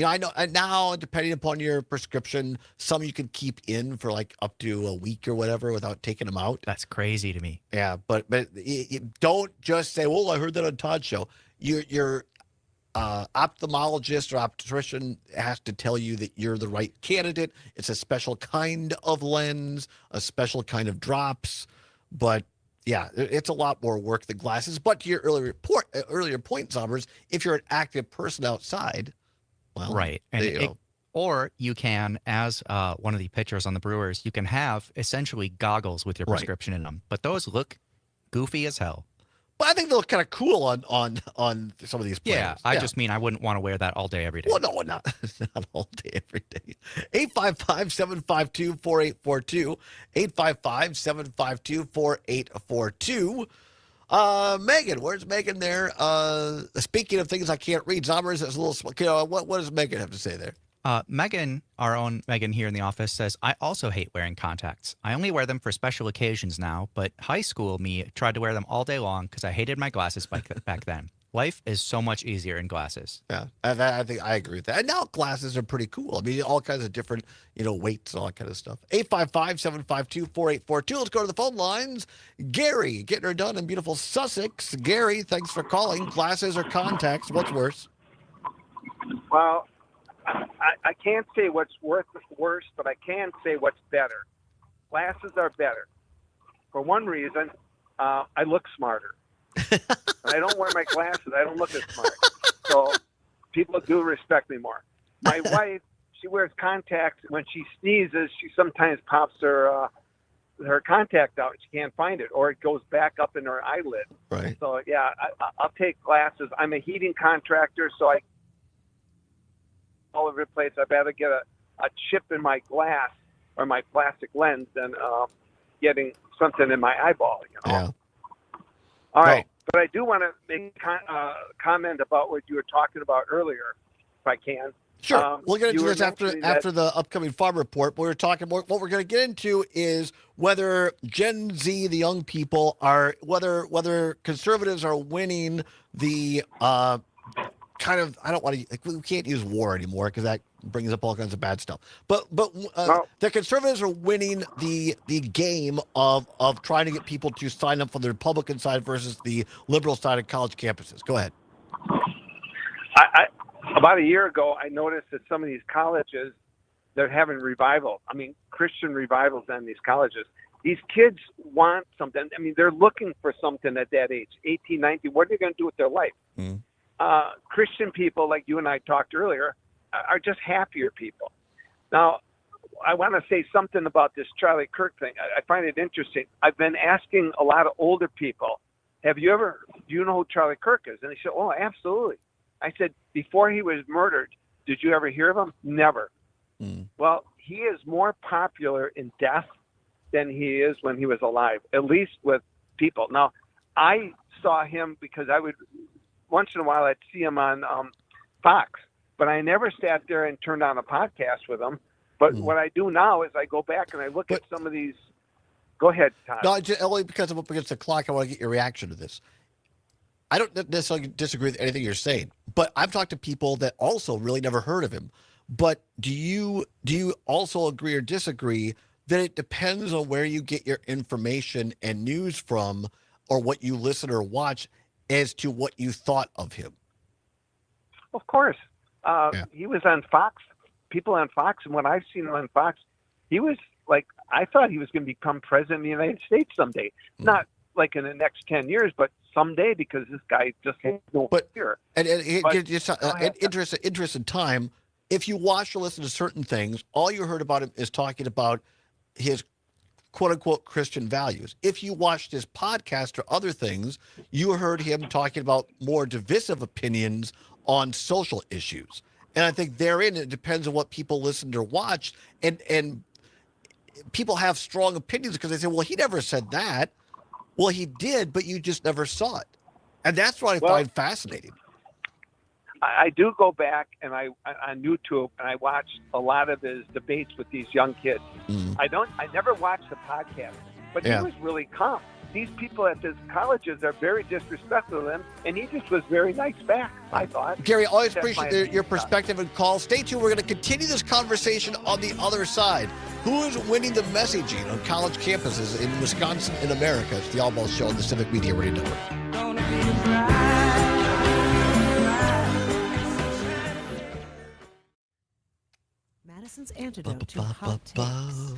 I know now, depending upon your prescription, some you can keep in for like up to a week or whatever without taking them out. That's crazy to me. Yeah, but don't just say, "Well, I heard that on Todd's show." Your ophthalmologist or optician has to tell you that you're the right candidate. It's a special kind of lens, a special kind of drops, but yeah, it's a lot more work than glasses. But to your earlier point, Zombers, if you're an active person outside. Well, right. And or you can, as one of the pitchers on the Brewers, you can have essentially goggles with your prescription in them. But those look goofy as hell. But I think they look kind of cool on some of these players. Yeah, I just mean I wouldn't want to wear that all day, every day. Well, no, not all day, every day. 855-752-4842. 855-752-4842. Megan, where's Megan there? Speaking of things I can't read, Zombers is a little. What does Megan have to say there? Megan, our own Megan here in the office, says, I also hate wearing contacts. I only wear them for special occasions now, but high school me tried to wear them all day long because I hated my glasses back then. Life is so much easier in glasses. Yeah, I think I agree with that. And now glasses are pretty cool. I mean, all kinds of different, weights and all that kind of stuff. 855-752-4842. Let's go to the phone lines. Gary, getting her done in beautiful Sussex. Gary, thanks for calling. Glasses or contacts, what's worse? Well, I can't say what's worse, but I can say what's better. Glasses are better. For one reason, I look smarter. When I don't wear my glasses, I don't look as smart. So people do respect me more. My wife, she wears contacts. When she sneezes, she sometimes pops her contact out. She can't find it, or it goes back up in her eyelid. Right. So, yeah, I'll take glasses. I'm a heating contractor, so I all over the place. I'd rather get a chip in my glass or my plastic lens than getting something in my eyeball. Yeah. All right. But I do want to make a comment about what you were talking about earlier, if I can. Sure. We'll get into this after the upcoming farm report. But we're talking more. What we're going to get into is whether Gen Z, the young people, whether conservatives are winning the kind of, I don't want to, we can't use war anymore because that brings up all kinds of bad stuff. But the conservatives are winning the game of trying to get people to sign up for the Republican side versus the liberal side of college campuses. Go ahead. About a year ago, I noticed that some of these colleges, they're having revival. I mean, Christian revivals on these colleges. These kids want something. I mean, they're looking for something at that age, 18, 19. What are they going to do with their life? Mm. Christian people, like you and I talked earlier, are just happier people. Now, I want to say something about this Charlie Kirk thing. I find it interesting. I've been asking a lot of older people, do you know who Charlie Kirk is? And they said, oh, absolutely. I said, before he was murdered, did you ever hear of him? Never. Mm. Well, he is more popular in death than he is when he was alive, at least with people. Now, I saw him because once in a while I'd see him on Fox, but I never sat there and turned on a podcast with him. But what I do now is I go back and I look at some of these. Go ahead, Todd. No, only because I'm up against the clock, I want to get your reaction to this. I don't necessarily disagree with anything you're saying, but I've talked to people that also really never heard of him. But do you also agree or disagree that it depends on where you get your information and news from, or what you listen or watch, as to what you thought of him? Of course. He was on Fox, people on Fox, and when I've seen him on Fox, he was like, I thought he was going to become president of the United States someday. Not like in the next 10 years, but someday, because this guy just has no fear. And interest in time, if you watch or listen to certain things, all you heard about him is talking about his quote-unquote Christian values. If you watched his podcast or other things, you heard him talking about more divisive opinions on social issues. And I think therein, it depends on what people listened or watched. And people have strong opinions because they say, well, he never said that. Well, he did, but you just never saw it. And that's what I Well, find fascinating. I do go back and I on YouTube and I watch a lot of his debates with these young kids. I never watched the podcast, but he was really calm. These people at these colleges are very disrespectful to them, and he just was very nice back, I thought. Gary, always That's my appreciate opinion. your perspective and call. Stay tuned. We're going to continue this conversation on the other side. Who is winning the messaging on college campuses in Wisconsin and America? It's the Allbaugh Show on the Civic Media Radio Network. Madison's antidote to hot takes.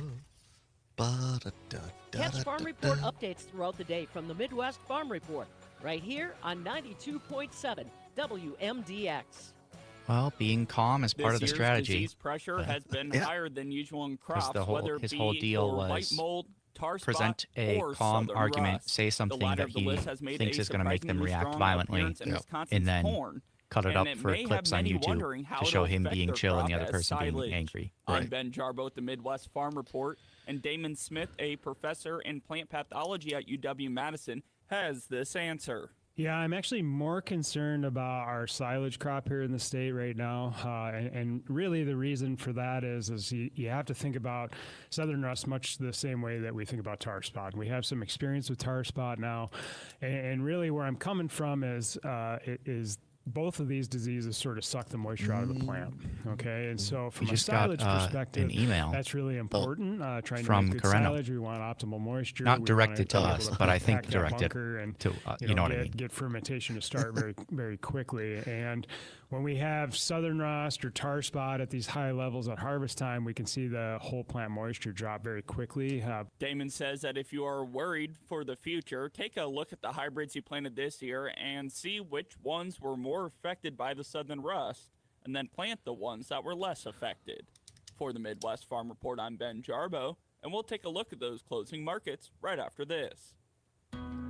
Catch Farm Report updates throughout the day from the Midwest Farm Report, right here on 92.7 WMDX. Well, being calm is part of the This year's strategy. disease pressure has been higher than usual in Because crops, the whole, whether it his be whole deal for was white mold, tar spot, present a or calm southern argument, rust. say The something latter that of the he list has made thinks a is going to make them surprisingly react strong violently, appearance in and Wisconsin's then corn. cut it And up it for may clips have on many YouTube wondering how to show it'll him affect being their chill and the crop other as person being silage. angry. I'm Ben Jarbo at the Midwest Farm Report, and Damon Smith, a professor in plant pathology at UW-Madison, has this answer. Yeah, I'm actually more concerned about our silage crop here in the state right now, and really the reason for that is you have to think about southern rust much the same way that we think about tar spot. We have some experience with tar spot now, and really where I'm coming from is both of these diseases sort of suck the moisture out of the plant. Okay, and so from a silage perspective, an email that's really important. Trying to from make good Coreno. silage, we want optimal moisture. Not we directed want to be us, able but I pack think that directed bunker and, to you know what I mean. Get fermentation to start very very quickly. And when we have southern rust or tar spot at these high levels at harvest time, we can see the whole plant moisture drop very quickly. Damon says that if you are worried for the future, take a look at the hybrids you planted this year and see which ones were more affected by the southern rust, and then plant the ones that were less affected. For the Midwest Farm Report, I'm Ben Jarbo, and we'll take a look at those closing markets right after this.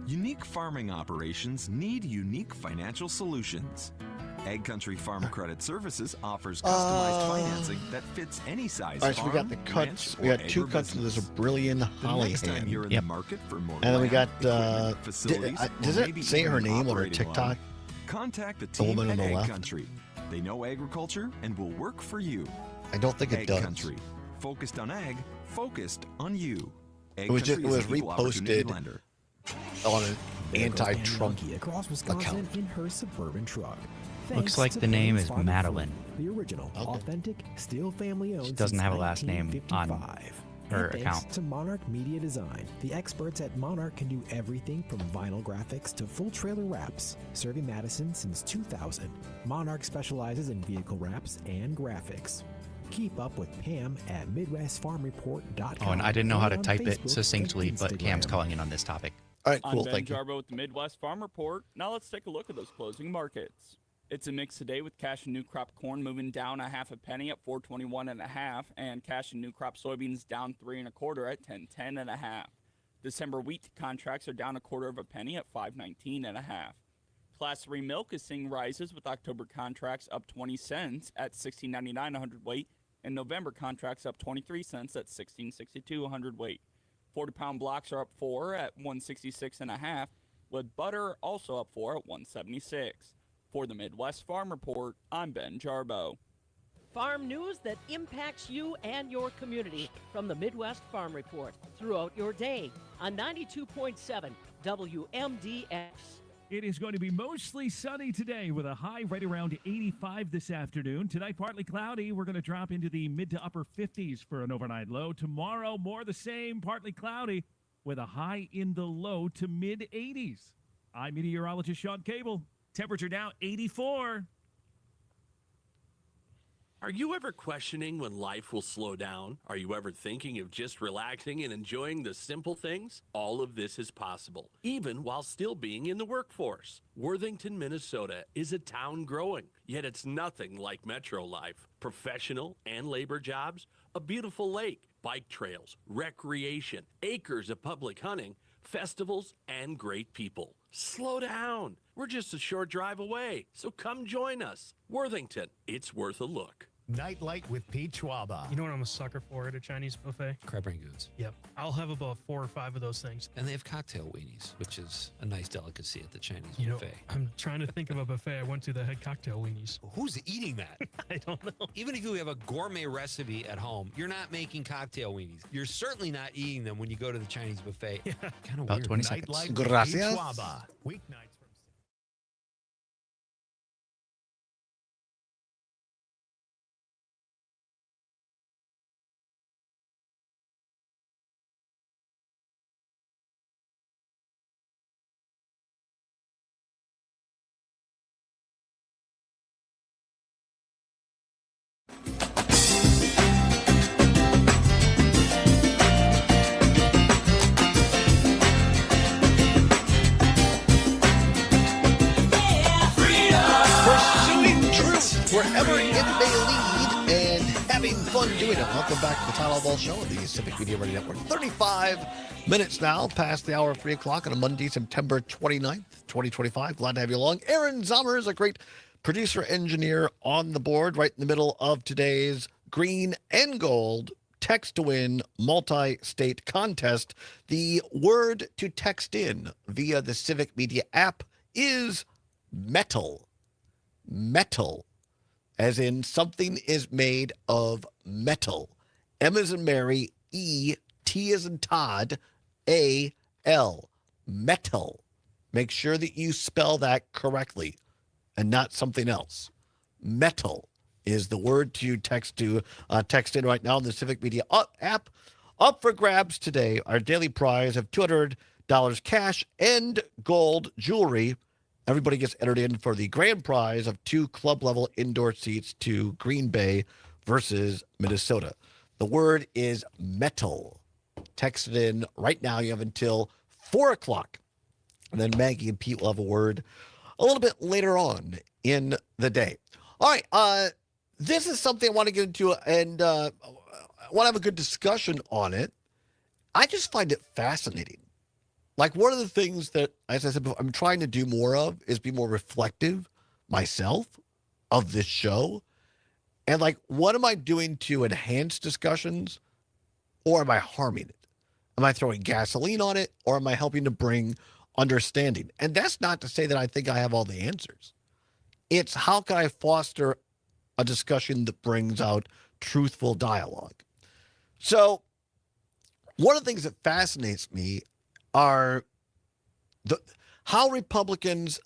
Unique farming operations need unique financial solutions. Egg Country Farm Credit Services offers customized financing that fits any size All right, so farm, we got the ranch, cuts. or We got two cuts. agribusiness. There's a brilliant The Holly next time hand. you're in the market for more And then we land, got, equipment, facilities, does or it maybe say her even name on her operating TikTok? loan, contact the The team woman on at the Egg left? Country. They know agriculture and will work for you. I don't think it Egg does. Country. Focused on ag, focused on you. Egg It was Country just, it is was an equal opportunity reposted lender. on an There goes anti-Trump Annie Monkey across Wisconsin account. in her suburban truck. Looks Thanks like to the name Plains is Farm Madeline. Food, the original, authentic, still family-owned. She doesn't since have a last name on 1955. her And account. Thanks to Monarch Media Design, the experts at Monarch can do everything from vinyl graphics to full trailer wraps. Serving Madison since 2000, Monarch specializes in vehicle wraps and graphics. Keep up with Pam at MidwestFarmReport.com. Oh, and I didn't know how to on type it Facebook succinctly, and but Cam's Instagram. calling in on this topic. All right, I'm cool. Ben Thank you. Jarbo with the Midwest Farm Report. Now let's take a look at those closing markets. It's a mix today with cash and new crop corn moving down a half a penny at 421.5, and cash and new crop soybeans down 3 1/4 at 1010.5. December wheat contracts are down 1/4 of a penny at 519.5. Class 3 milk is seeing rises with October contracts up 20 cents at 16.99 a hundredweight, and November contracts up 23 cents at 16.62 a hundredweight. 40-pound blocks are up 4 at 166.5, with butter also up 4 at 176. For the Midwest Farm Report, I'm Ben Jarbo. Farm news that impacts you and your community from the Midwest Farm Report throughout your day on 92.7 WMDX. It is going to be mostly sunny today with a high right around 85 this afternoon. Tonight, partly cloudy. We're going to drop into the mid to upper 50s for an overnight low. Tomorrow, more the same, partly cloudy with a high in the low to mid 80s. I'm meteorologist Sean Cable. Temperature now 84. Are you ever questioning when life will slow down? Are you ever thinking of just relaxing and enjoying the simple things? All of this is possible, even while still being in the workforce. Worthington, Minnesota is a town growing, yet it's nothing like metro life. Professional and labor jobs, a beautiful lake, bike trails, recreation, acres of public hunting, festivals, and great people. Slow down. We're just a short drive away, so come join us. Worthington, it's worth a look. Nightlight with Pete Schwaba. You know what I'm a sucker for at a Chinese buffet? Crab rangoons. Yep. I'll have about 4 or 5 of those things. And they have cocktail weenies, which is a nice delicacy at the Chinese You know, buffet. I'm trying to think of a buffet I went to that had cocktail weenies. Who's eating that? I don't know. Even if you have a gourmet recipe at home, you're not making cocktail weenies. You're certainly not eating them when you go to the Chinese buffet. Yeah. Kind of About weird. 20 seconds. Nightlight with Pete Gracias. Schwaba. Weeknights. Pursuing truth wherever it may lead and having fun doing it. Welcome back to the Todd Allbaugh Show on the Civic Media Radio Network. 35 minutes now past the hour of 3 o'clock on a Monday, September 29th, 2025. Glad to have you along. Aaron Sommer is a great producer engineer on the board right in the middle of today's green and gold text to win multi-state contest. The word to text in via the Civic Media app is metal. Metal, as in something is made of metal. M as in Mary, E, T as in Todd, A, L. Metal. Make sure that you spell that correctly and not something else. Metal is the word to text in right now in the Civic Media app. Up for grabs today, our daily prize of $200 cash and gold jewelry. Everybody gets entered in for the grand prize of 2 club-level indoor seats to Green Bay versus Minnesota. The word is metal. Text it in right now. You have until 4 o'clock. And then Maggie and Pete will have a word a little bit later on in the day. All right. This is something I want to get into, and I want to have a good discussion on it. I just find it fascinating. Like, one of the things that, as I said before, I'm trying to do more of is be more reflective myself of this show. And, like, what am I doing to enhance discussions, or am I harming it? Am I throwing gasoline on it, or am I helping to bring understanding? And that's not to say that I think I have all the answers. It's how can I foster a discussion that brings out truthful dialogue? So one of the things that fascinates me are how Republicans,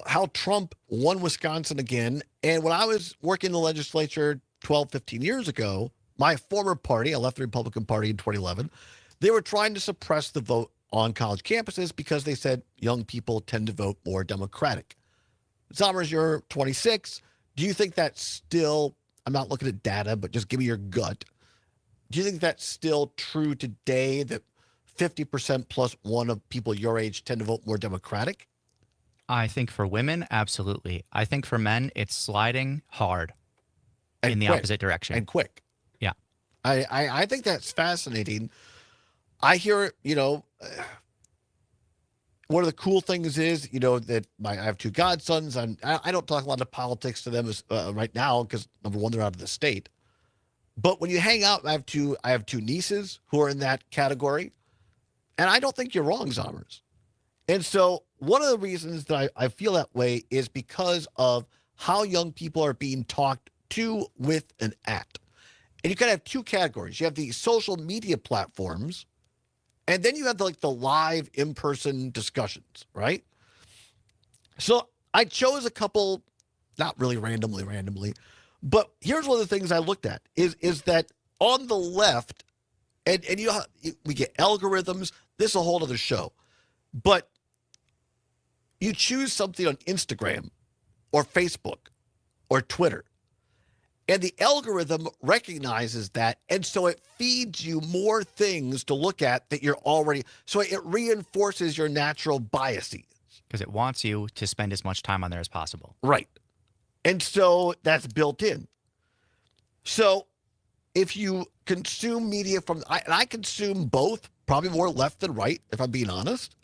how Trump won Wisconsin again. And when I was working in the legislature 12, 15 years ago, my former party, I left the Republican Party in 2011, they were trying to suppress the vote on college campuses because they said young people tend to vote more Democratic. Zommers, you're 26. Do you think that's still, I'm not looking at data, but just give me your gut. Do you think that's still true today, that 50% plus one of people your age tend to vote more Democratic? I think for women, absolutely. I think for men, it's sliding hard in the opposite direction. And quick. Yeah. I think that's fascinating. I hear, one of the cool things is, that I have 2 godsons. I don't talk a lot of politics to them right now because, number one, they're out of the state. But when you hang out, I have two nieces who are in that category. And I don't think you're wrong, Zommers. And so one of the reasons that I feel that way is because of how young people are being talked to, with, and at. And you kind of have 2 categories. You have the social media platforms, and then you have the live in-person discussions, right? So I chose a couple, not really randomly, but here's one of the things I looked at is that on the left, and we get algorithms. This is a whole other show. But you choose something on Instagram or Facebook or Twitter, and the algorithm recognizes that, and so it feeds you more things to look at that you're already, so it reinforces your natural biases. Because it wants you to spend as much time on there as possible. Right. And so that's built in. So if you consume media I consume both, probably more left than right, if I'm being honest.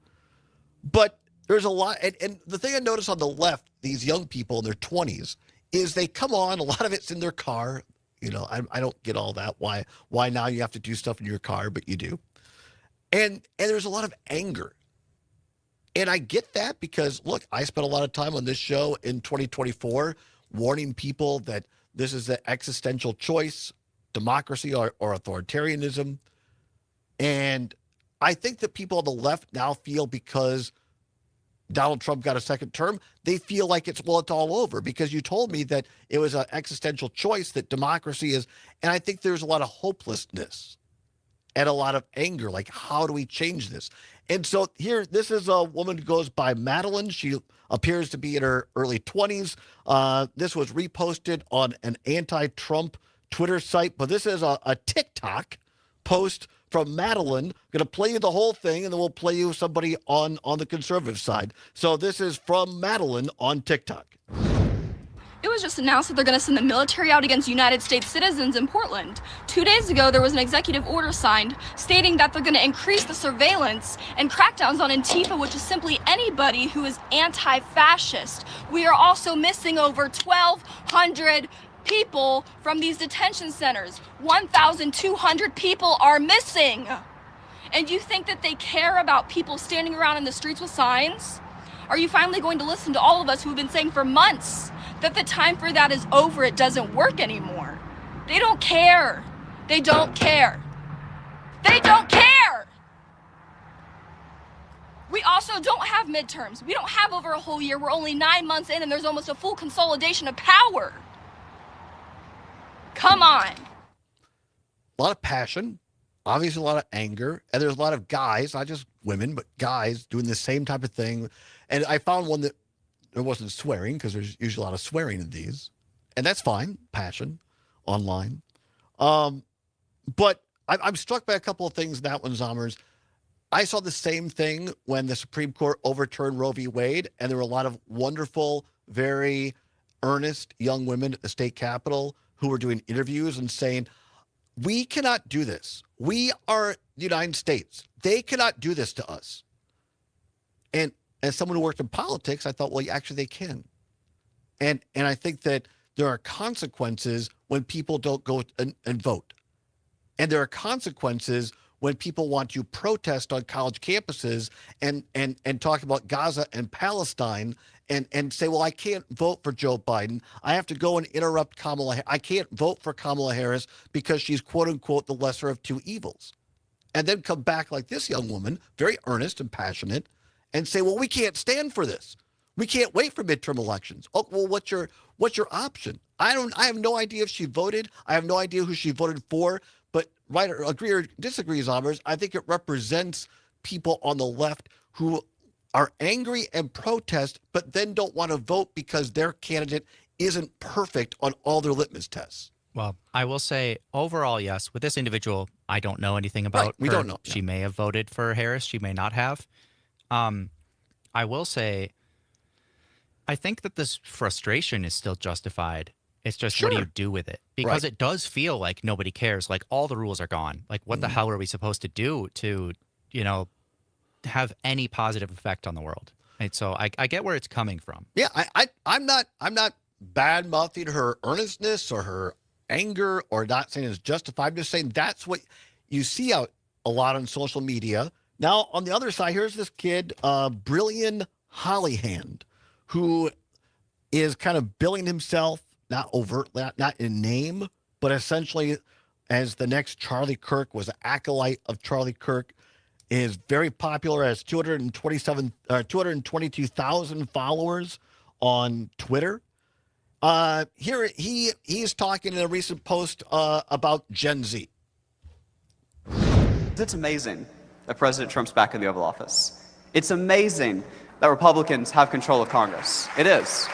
But there's a lot, and the thing I notice on the left, these young people in their 20s, is they come on, a lot of it's in their car. You know, I don't get all that. Why now you have to do stuff in your car, but you do. And there's a lot of anger. And I get that because, look, I spent a lot of time on this show in 2024 warning people that this is an existential choice, democracy or authoritarianism. And I think that people on the left now feel because Donald Trump got a second term, they feel like it's all over because you told me that it was an existential choice, that democracy is. And I think there's a lot of hopelessness and a lot of anger. Like, how do we change this? And so here, this is a woman who goes by Madeline. She appears to be in her early 20s. This was reposted on an anti-Trump Twitter site, but this is a TikTok post from Madeline. Going to play you the whole thing, and then we'll play you somebody on the conservative side. So this is from Madeline on TikTok. It was just announced that they're going to send the military out against United States citizens in Portland. 2 days ago, there was an executive order signed stating that they're going to increase the surveillance and crackdowns on Antifa, which is simply anybody who is anti-fascist. We are also missing over 1,200 people from these detention centers. 1,200 people are missing. And you think that they care about people standing around in the streets with signs? Are you finally going to listen to all of us who have been saying for months that the time for that is over, it doesn't work anymore? They don't care. They don't care. They don't care! We also don't have midterms. We don't have over a whole year. We're only 9 months in and there's almost a full consolidation of power. Come on. A lot of passion, obviously a lot of anger, and there's a lot of guys, not just women, but guys doing the same type of thing. And I found one that there wasn't swearing, because there's usually a lot of swearing in these, and that's fine, passion, online. But I'm struck by a couple of things in that one, Zommers. I saw the same thing when the Supreme Court overturned Roe v. Wade, and there were a lot of wonderful, very earnest young women at the state capitol who were doing interviews and saying, we cannot do this. We are the United States. They cannot do this to us. And as someone who worked in politics, I thought, well, actually they can. And I think that there are consequences when people don't go and vote. And there are consequences when people want to protest on college campuses and talk about Gaza and Palestine and say, well, I can't vote for Joe Biden. I have to go and interrupt Kamala. I can't vote for Kamala Harris because she's, quote unquote, the lesser of two evils. And then come back like this young woman, very earnest and passionate, and say, well, we can't stand for this. We can't wait for midterm elections. Oh, well, what's your option? I have no idea if she voted. I have no idea who she voted for. But right, or agree or disagree, Zommers, I think it represents people on the left who are angry and protest, but then don't want to vote because their candidate isn't perfect on all their litmus tests. Well, I will say overall, yes. With this individual, I don't know anything about her. We don't know. She may have voted for Harris. She may not have. I will say, I think that this frustration is still justified. It's just, what do you do with it? Because it does feel like nobody cares. Like, all the rules are gone. Like, what the hell are we supposed to do to, have any positive effect on the world? And so I get where it's coming from. Yeah, I'm not bad-mouthing her earnestness or her anger or not saying it's justified. I'm just saying that's what you see out a lot on social media. Now, on the other side, here's this kid, Brilliant Hollyhand, who is kind of billing himself, not overtly, not in name, but essentially as the next Charlie Kirk, was an acolyte of Charlie Kirk, is very popular, has 222,000 followers on Twitter. Here he's talking in a recent post about Gen Z. It's amazing that President Trump's back in the Oval Office. It's amazing that Republicans have control of Congress. It is.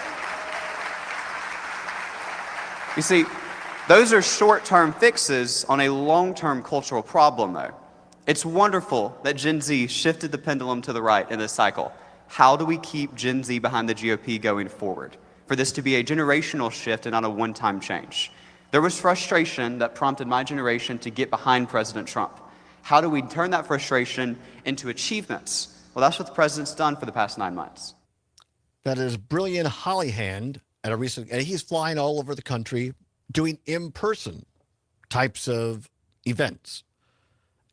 You see, those are short-term fixes on a long-term cultural problem, though. It's wonderful that Gen Z shifted the pendulum to the right in this cycle. How do we keep Gen Z behind the GOP going forward? For this to be a generational shift and not a one-time change. There was frustration that prompted my generation to get behind President Trump. How do we turn that frustration into achievements? Well, that's what the president's done for the past 9 months. That is Brilliant Hollyhand. and he's flying all over the country doing in-person types of events.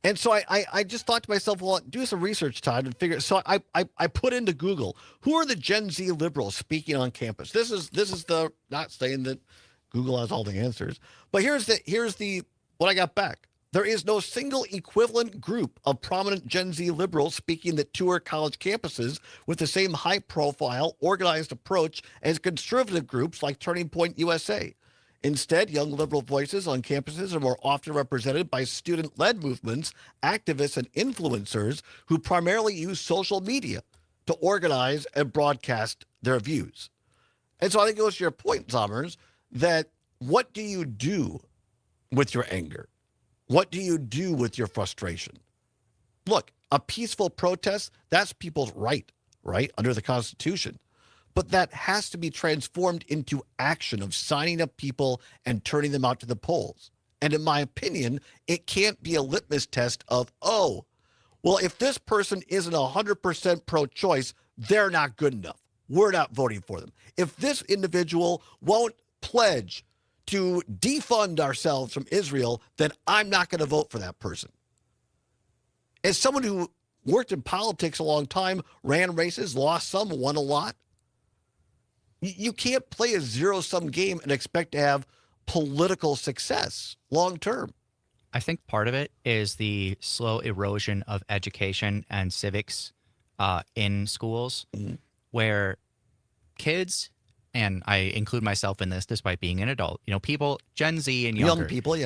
And so I just thought to myself, well, do some research, Todd, and figure. So I put into Google, who are the Gen Z liberals speaking on campus? This is the, not saying that Google has all the answers, but here's the what I got back. There is no single equivalent group of prominent Gen Z liberals speaking that tour college campuses with the same high-profile, organized approach as conservative groups like Turning Point USA. Instead, young liberal voices on campuses are more often represented by student-led movements, activists, and influencers who primarily use social media to organize and broadcast their views. And so I think it goes to your point, Zommers, that what do you do with your anger? What do you do with your frustration? Look, a peaceful protest, that's people's right, under the Constitution. But that has to be transformed into action of signing up people and turning them out to the polls. And in my opinion, it can't be a litmus test of, oh, well, if this person isn't 100% pro-choice, they're not good enough. We're not voting for them. If this individual won't pledge to defund ourselves from Israel, then I'm not going to vote for that person. As someone who worked in politics a long time, ran races, lost some, won a lot, you can't play a zero-sum game and expect to have political success long term. I think part of it is the slow erosion of education and civics in schools, where kids, and I include myself in this despite being an adult, people, Gen Z and younger, young people,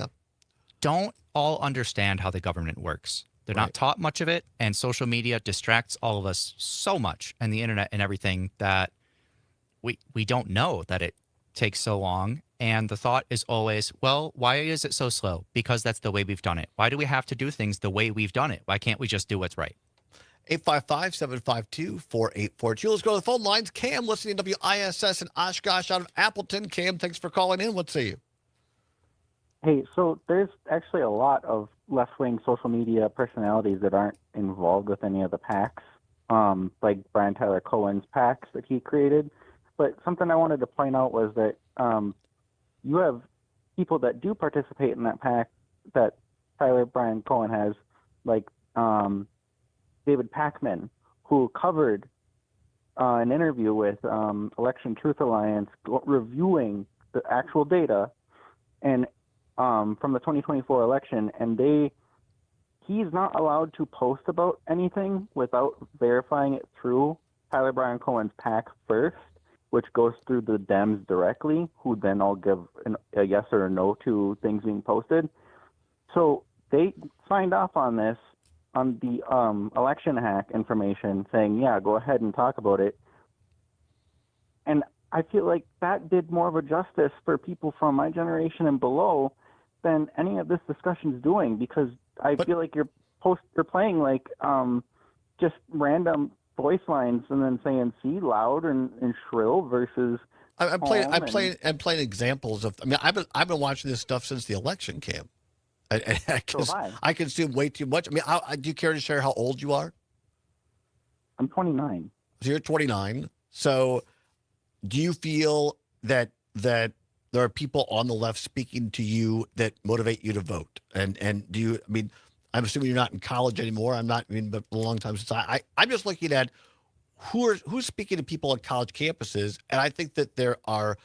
don't all understand how the government works. They're not taught much of it, and social media distracts all of us so much, and the internet and everything, that we don't know that it takes so long. And the thought is always, well, why is it so slow? Because that's the way we've done it. Why do we have to do things the way we've done it? Why can't we just do what's right? 855-752-4842. Let's go to the phone lines. Cam, listening to WISS in Oshkosh out of Appleton. Cam, thanks for calling in. What say you? Hey, so there's actually a lot of left-wing social media personalities that aren't involved with any of the PACs, like Brian Tyler Cohen's PACs that he created. But something I wanted to point out was that you have people that do participate in that PAC that Brian Cohen has, like David Pakman, who covered an interview with Election Truth Alliance reviewing the actual data and from the 2024 election, and he's not allowed to post about anything without verifying it through Tyler Brian Cohen's PAC first, which goes through the Dems directly, who then all give a yes or a no to things being posted. So they signed off on this, on the election hack information, saying, yeah, go ahead and talk about it. And I feel like that did more of a justice for people from my generation and below than any of this discussion is doing, because I feel like you're playing like just random voice lines and then saying "see" loud and shrill versus. I'm playing examples of. I mean, I've been watching this stuff since the election, Cam. I consume way too much. I mean, do you care to share how old you are? I'm 29. So you're 29. So, do you feel that there are people on the left speaking to you that motivate you to vote? And do you? I mean, I'm assuming you're not in college anymore. I'm not. I mean, but a long time since I'm just looking at who's speaking to people on college campuses, and I think that there are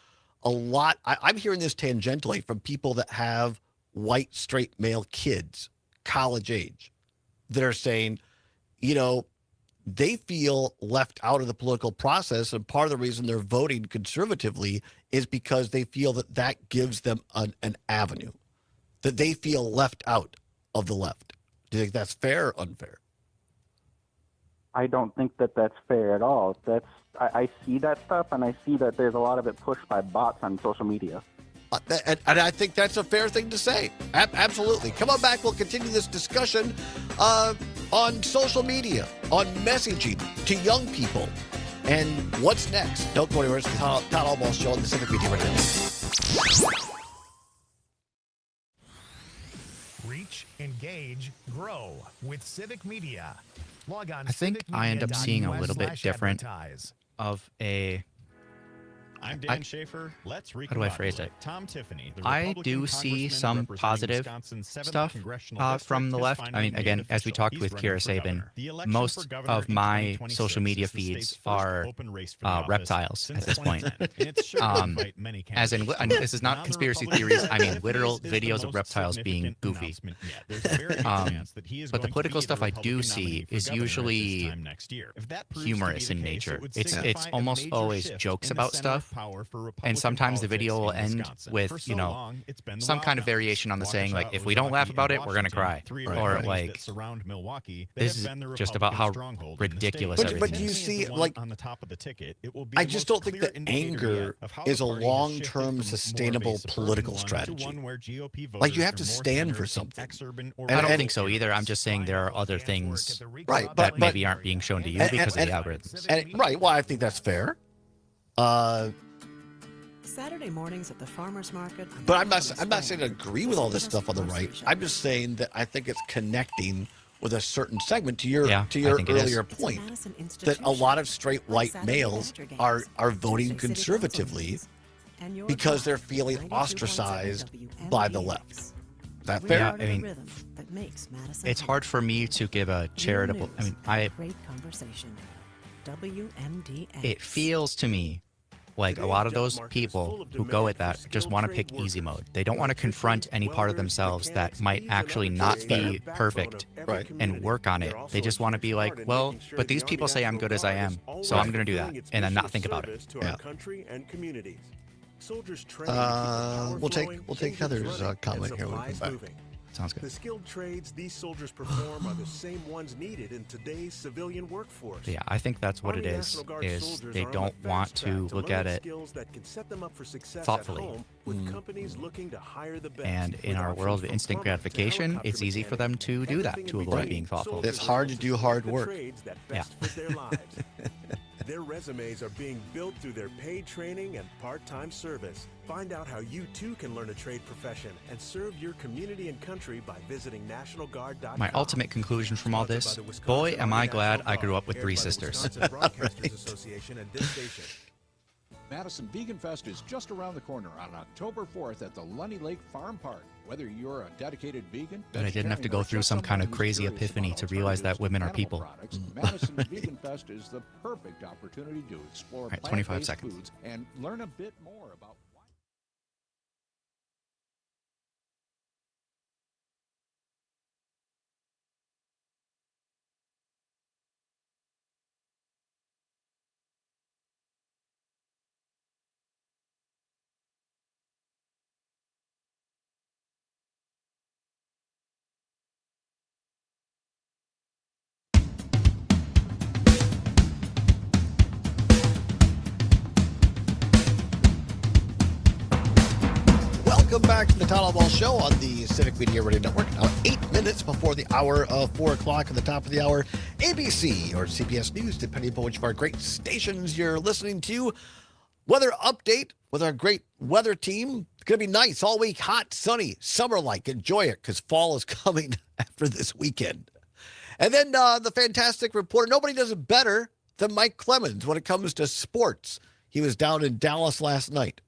a lot. I'm hearing this tangentially from people that have white straight male kids, college age, that are saying, they feel left out of the political process, and part of the reason they're voting conservatively is because they feel that gives them an avenue, that they feel left out of the left. Do you think that's fair or unfair? I don't think that that's fair at all. I see that stuff, and I see that there's a lot of it pushed by bots on social media. And I think that's a fair thing to say. Absolutely. Come on back. We'll continue this discussion on social media, on messaging to young people. And what's next? Don't go anywhere. It's the Todd Allbaugh Show on the Civic Media Radio. Reach, engage, grow with Civic Media. Log on. I think I end up seeing a little bit different of a I'm Dan Schaefer. Let's how do I phrase it? Tom Tiffany, the I Republican do see congressman some representing positive Wisconsin's 7th stuff congressional from the district, has left. I finally mean, made again, it as we official. talked He's with running Kira for Sabin, governor. The election for most governor of in my 2026 social media is the state's feeds first are open race for the office reptiles since at this point. 2010, and it's sure to invite many As in, candidates and to this is run. not On the conspiracy Republican theories. side, I mean, Tiffany's literal is the videos of most reptiles being significant goofy. announcement yet. There's a very good chance that he is But the going to political be stuff the I do Republican see nominee for is governor at this usually time next year. If that proves to be humorous the in case, nature. it would It's signify a almost major always shift jokes in the about center of stuff, power for and Republican sometimes the video will politics in end Wisconsin. with For so long, it's been the some Wild kind of Mountains. variation on the saying, like, Waukesha, if we don't laugh Ozark, about and it, we're gonna Washington, cry, three or counties like that surround Milwaukee, that this have is been the just about how Republican stronghold in the ridiculous state. everything But you is. see, The one like, on the top of the ticket, it will be I the just most don't think clear that indicator anger yet of how is the a party has shifted long-term, from more of a sustainable suburban political one to strategy. one where GOP Like, you voters have are to more stand centered for in something. exurban or I don't And- think so either. I'm just saying there are other things Right, that maybe aren't being shown to you because of the algorithms. Right, well, I think that's fair. Saturday mornings at the farmers market. But I'm not saying I agree with all this stuff on the right. I'm just saying that I think it's connecting with a certain segment to your I think it is. earlier point that a lot of straight white males are voting conservatively because they're feeling ostracized by the left. Is that fair? Yeah, I mean, it's hard for me to give a charitable. I mean, Great conversation. WMDX. it feels to me like a lot of those people who go at that just want to pick easy mode. They don't want to confront any part of themselves that might actually not be perfect and work on it. They just want to be like, well, but these people say I'm good as I am, so I'm going to do that and then not think about it. Yeah. We'll take Heather's comment here when we come back. Sounds good. The skilled trades these soldiers perform are the same ones needed in today's civilian workforce. Yeah, I think that's what it Army is National Guard they soldiers are on don't the want fast to track look learn at it skills that can set them up for success thoughtfully. at home with companies looking to hire the best. And in our world of instant gratification, it's easy for them to do that, to avoid being thoughtful. It's hard to do hard work. Trades that best fit their lives. Their resumes are being built through their paid training and part-time service. Find out how you too can learn a trade profession and serve your community and country by visiting NationalGuard.com. My ultimate conclusion from all this, boy, am I glad I grew up with three sisters. Association and this station. Madison Vegan Fest is just around the corner on October 4th at the Lunny Lake Farm Park. Whether you're a dedicated vegan, But I didn't have to go through some kind of crazy epiphany to realize that women are people. products, Madison Vegan Fest is the perfect opportunity to explore right, 25 plant-based seconds. foods and learn a bit more about Welcome back to the Todd Allbaugh Show on the Civic Media Radio Network. Now, 8 minutes before the hour of 4 o'clock at the top of the hour, ABC or CBS News, depending upon which of our great stations you're listening to. Weather update with our great weather team. It's going to be nice all week, hot, sunny, summer-like. Enjoy it because fall is coming after this weekend. And then the fantastic reporter. Nobody does it better than Mike Clemens when it comes to sports. He was down in Dallas last night.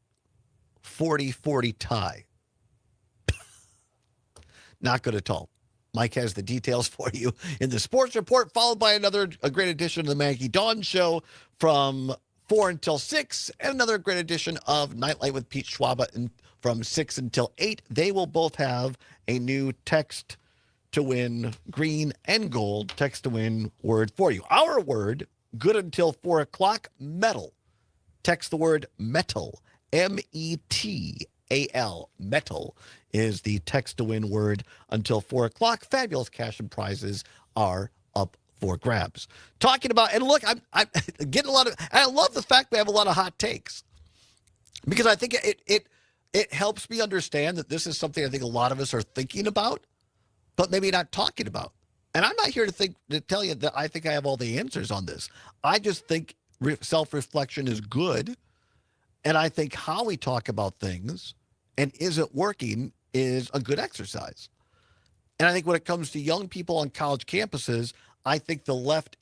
40-40 tie. Not good at all. Mike has the details for you in the sports report, followed by a great edition of the Maggie Dawn Show from 4 until 6, and another great edition of Nightlight with Pete Schwaba from 6 until 8. They will both have a new text to win green and gold text to win word for you. Our word, good until 4 o'clock, metal. Text the word metal. METAL, metal, is the text to win word until 4 o'clock. Fabulous cash and prizes are up for grabs. Talking about, and look, I'm getting a lot of, I love the fact we have a lot of hot takes because I think it helps me understand that this is something I think a lot of us are thinking about, but maybe not talking about. And I'm not here to tell you that I think I have all the answers on this. I just think self-reflection is good. And I think how we talk about things and is it working is a good exercise. And I think when it comes to young people on college campuses, I think the left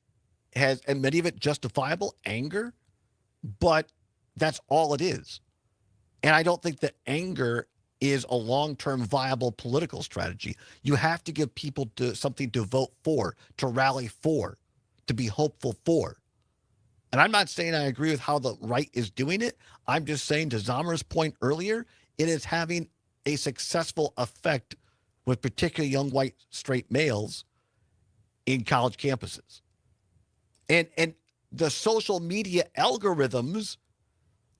has, and many of it justifiable, anger. But That's all it is. And I don't think that anger is a long-term viable political strategy. You have to give people something to vote for, to rally for, to be hopeful for. And I'm not saying I agree with how the right is doing it. I'm just saying, to Zamer's point earlier, it is having a successful effect with particularly young white straight males in college campuses. And the social media algorithms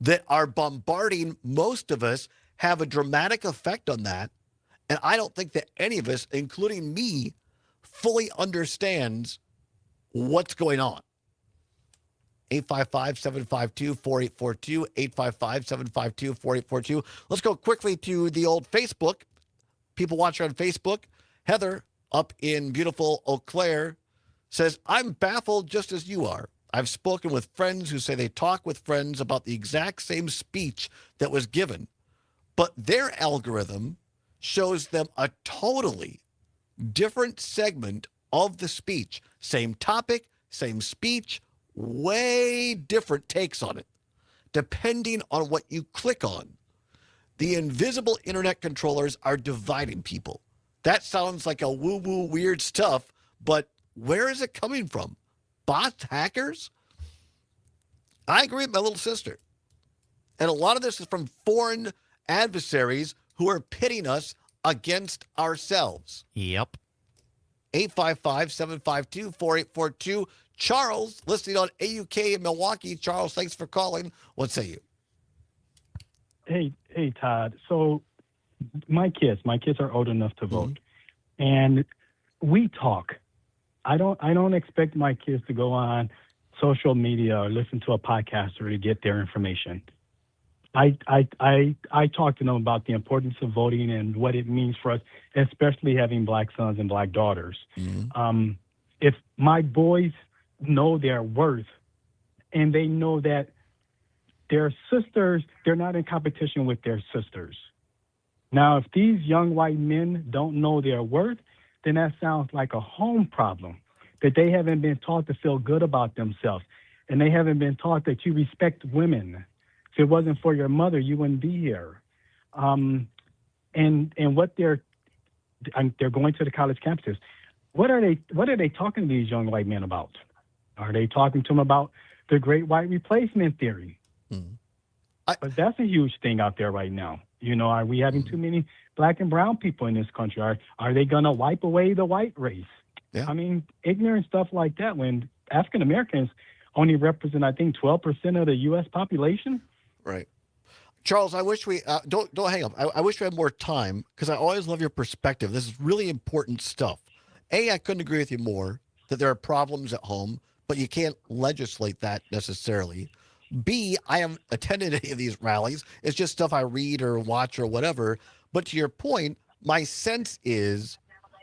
that are bombarding most of us have a dramatic effect on that. And I don't think that any of us, including me, fully understands what's going on. 855-752-4842, 855-752-4842. Let's go quickly to the old Facebook. People watching on Facebook. Heather, up in beautiful Eau Claire, says, I'm baffled just as you are. I've spoken with friends who say they talk with friends about the exact same speech that was given, but their algorithm shows them a totally different segment of the speech. Same topic, same speech, way different takes on it, depending on what you click on. The invisible internet controllers are dividing people. That sounds like a woo-woo weird stuff, but where is it coming from? Bots, hackers? I agree with my little sister. And a lot of this is from foreign adversaries who are pitting us against ourselves. Yep. 855-752-4842. Charles, listening on AUK in Milwaukee. Charles, thanks for calling. What say you? Hey, Todd. So my kids are old enough to vote, and we talk. I don't expect my kids to go on social media or listen to a podcaster to get their information. I talk to them about the importance of voting and what it means for us, especially having black sons and black daughters. If my boys know their worth and they know that their sisters, they're not in competition with their sisters. Now, if these young white men don't know their worth, then that sounds like a home problem, that they haven't been taught to feel good about themselves, and they haven't been taught that you respect women. If it wasn't for your mother, you wouldn't be here. And what they're going to the college campuses. What are they talking to these young white men about? Are they talking to them about the great white replacement theory? But that's a huge thing out there right now. You know, are we having too many black and brown people in this country? Are they going to wipe away the white race? Yeah. I mean, ignorant stuff like that when African Americans only represent, I think, 12% of the U.S. population. Right. Charles, I wish we don't hang up. I wish we had more time because I always love your perspective. This is really important stuff. I couldn't agree with you more that there are problems at home, but you can't legislate that necessarily. B, I haven't attended any of these rallies. It's just stuff I read or watch or whatever. But to your point, my sense is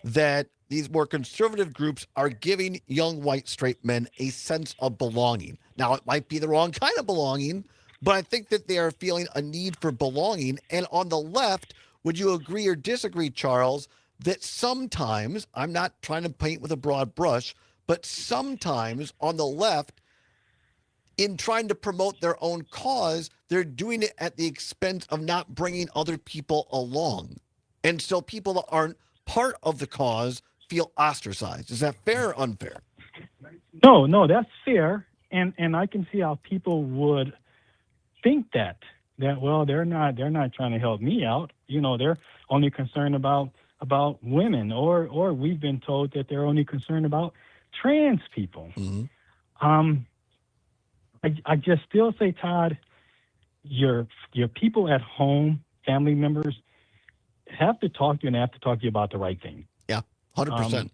that these more conservative groups are giving young white straight men a sense of belonging. Now, it might be the wrong kind of belonging, but I think that they are feeling a need for belonging. And on the left, would you agree or disagree, Charles, that sometimes, I'm not trying to paint with a broad brush, but sometimes on the left, in trying to promote their own cause, they're doing it at the expense of not bringing other people along. And so people that aren't part of the cause feel ostracized. Is that fair or unfair? No, that's fair. And I can see how people would think that well, they're not trying to help me out. You know, they're only concerned about women, or we've been told that they're only concerned about trans people. I just still say, Todd, your people at home, family members, have to talk to you and have to talk to you about the right thing. Yeah, 100%.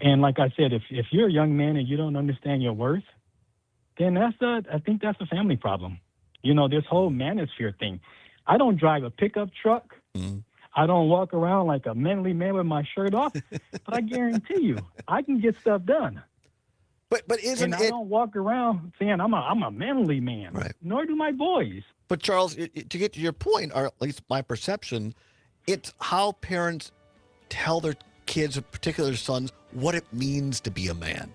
And like I said, if you're a young man and you don't understand your worth, then I think that's a family problem. You know, this whole manosphere thing. I don't drive a pickup truck. I don't walk around like a manly man with my shirt off, but I guarantee you, I can get stuff done. But isn't I don't walk around saying I'm a manly man. Right. Nor do my boys. But Charles, to get to your point, or at least my perception, it's how parents tell their kids, in particular sons, what it means to be a man.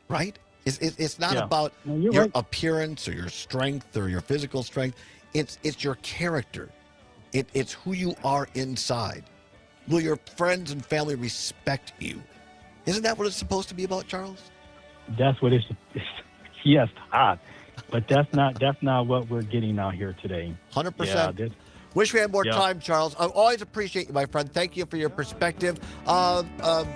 Right? It's not Yeah. about No, you're your right. appearance or your strength or your physical strength. It's your character. It's who you are inside. Will your friends and family respect you? Isn't that what it's supposed to be about, Charles? That's what it's yes, Todd. But that's not what we're getting out here today. 100%. Yeah, this- Wish we had more Yeah. time, Charles. I always appreciate you, my friend. Thank you for your perspective.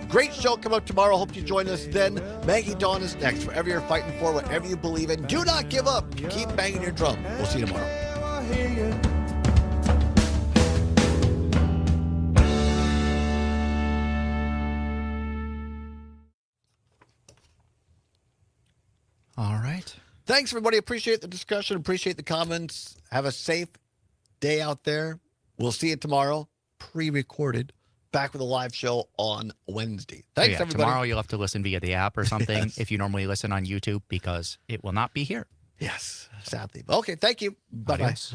Great show coming up tomorrow. Hope you join us then. Maggie Dawn is next. Whatever you're fighting for, whatever you believe in, do not give up. Keep banging your drum. We'll see you tomorrow. All right. Thanks, everybody. Appreciate the discussion. Appreciate the comments. Have a safe day out there. We'll see you tomorrow, pre-recorded, back with a live show on Wednesday. Thanks, everybody. Tomorrow you'll have to listen via the app or something Yes. if you normally listen on YouTube because it will not be here. Yes, sadly. Okay, thank you. Bye-bye. Adios.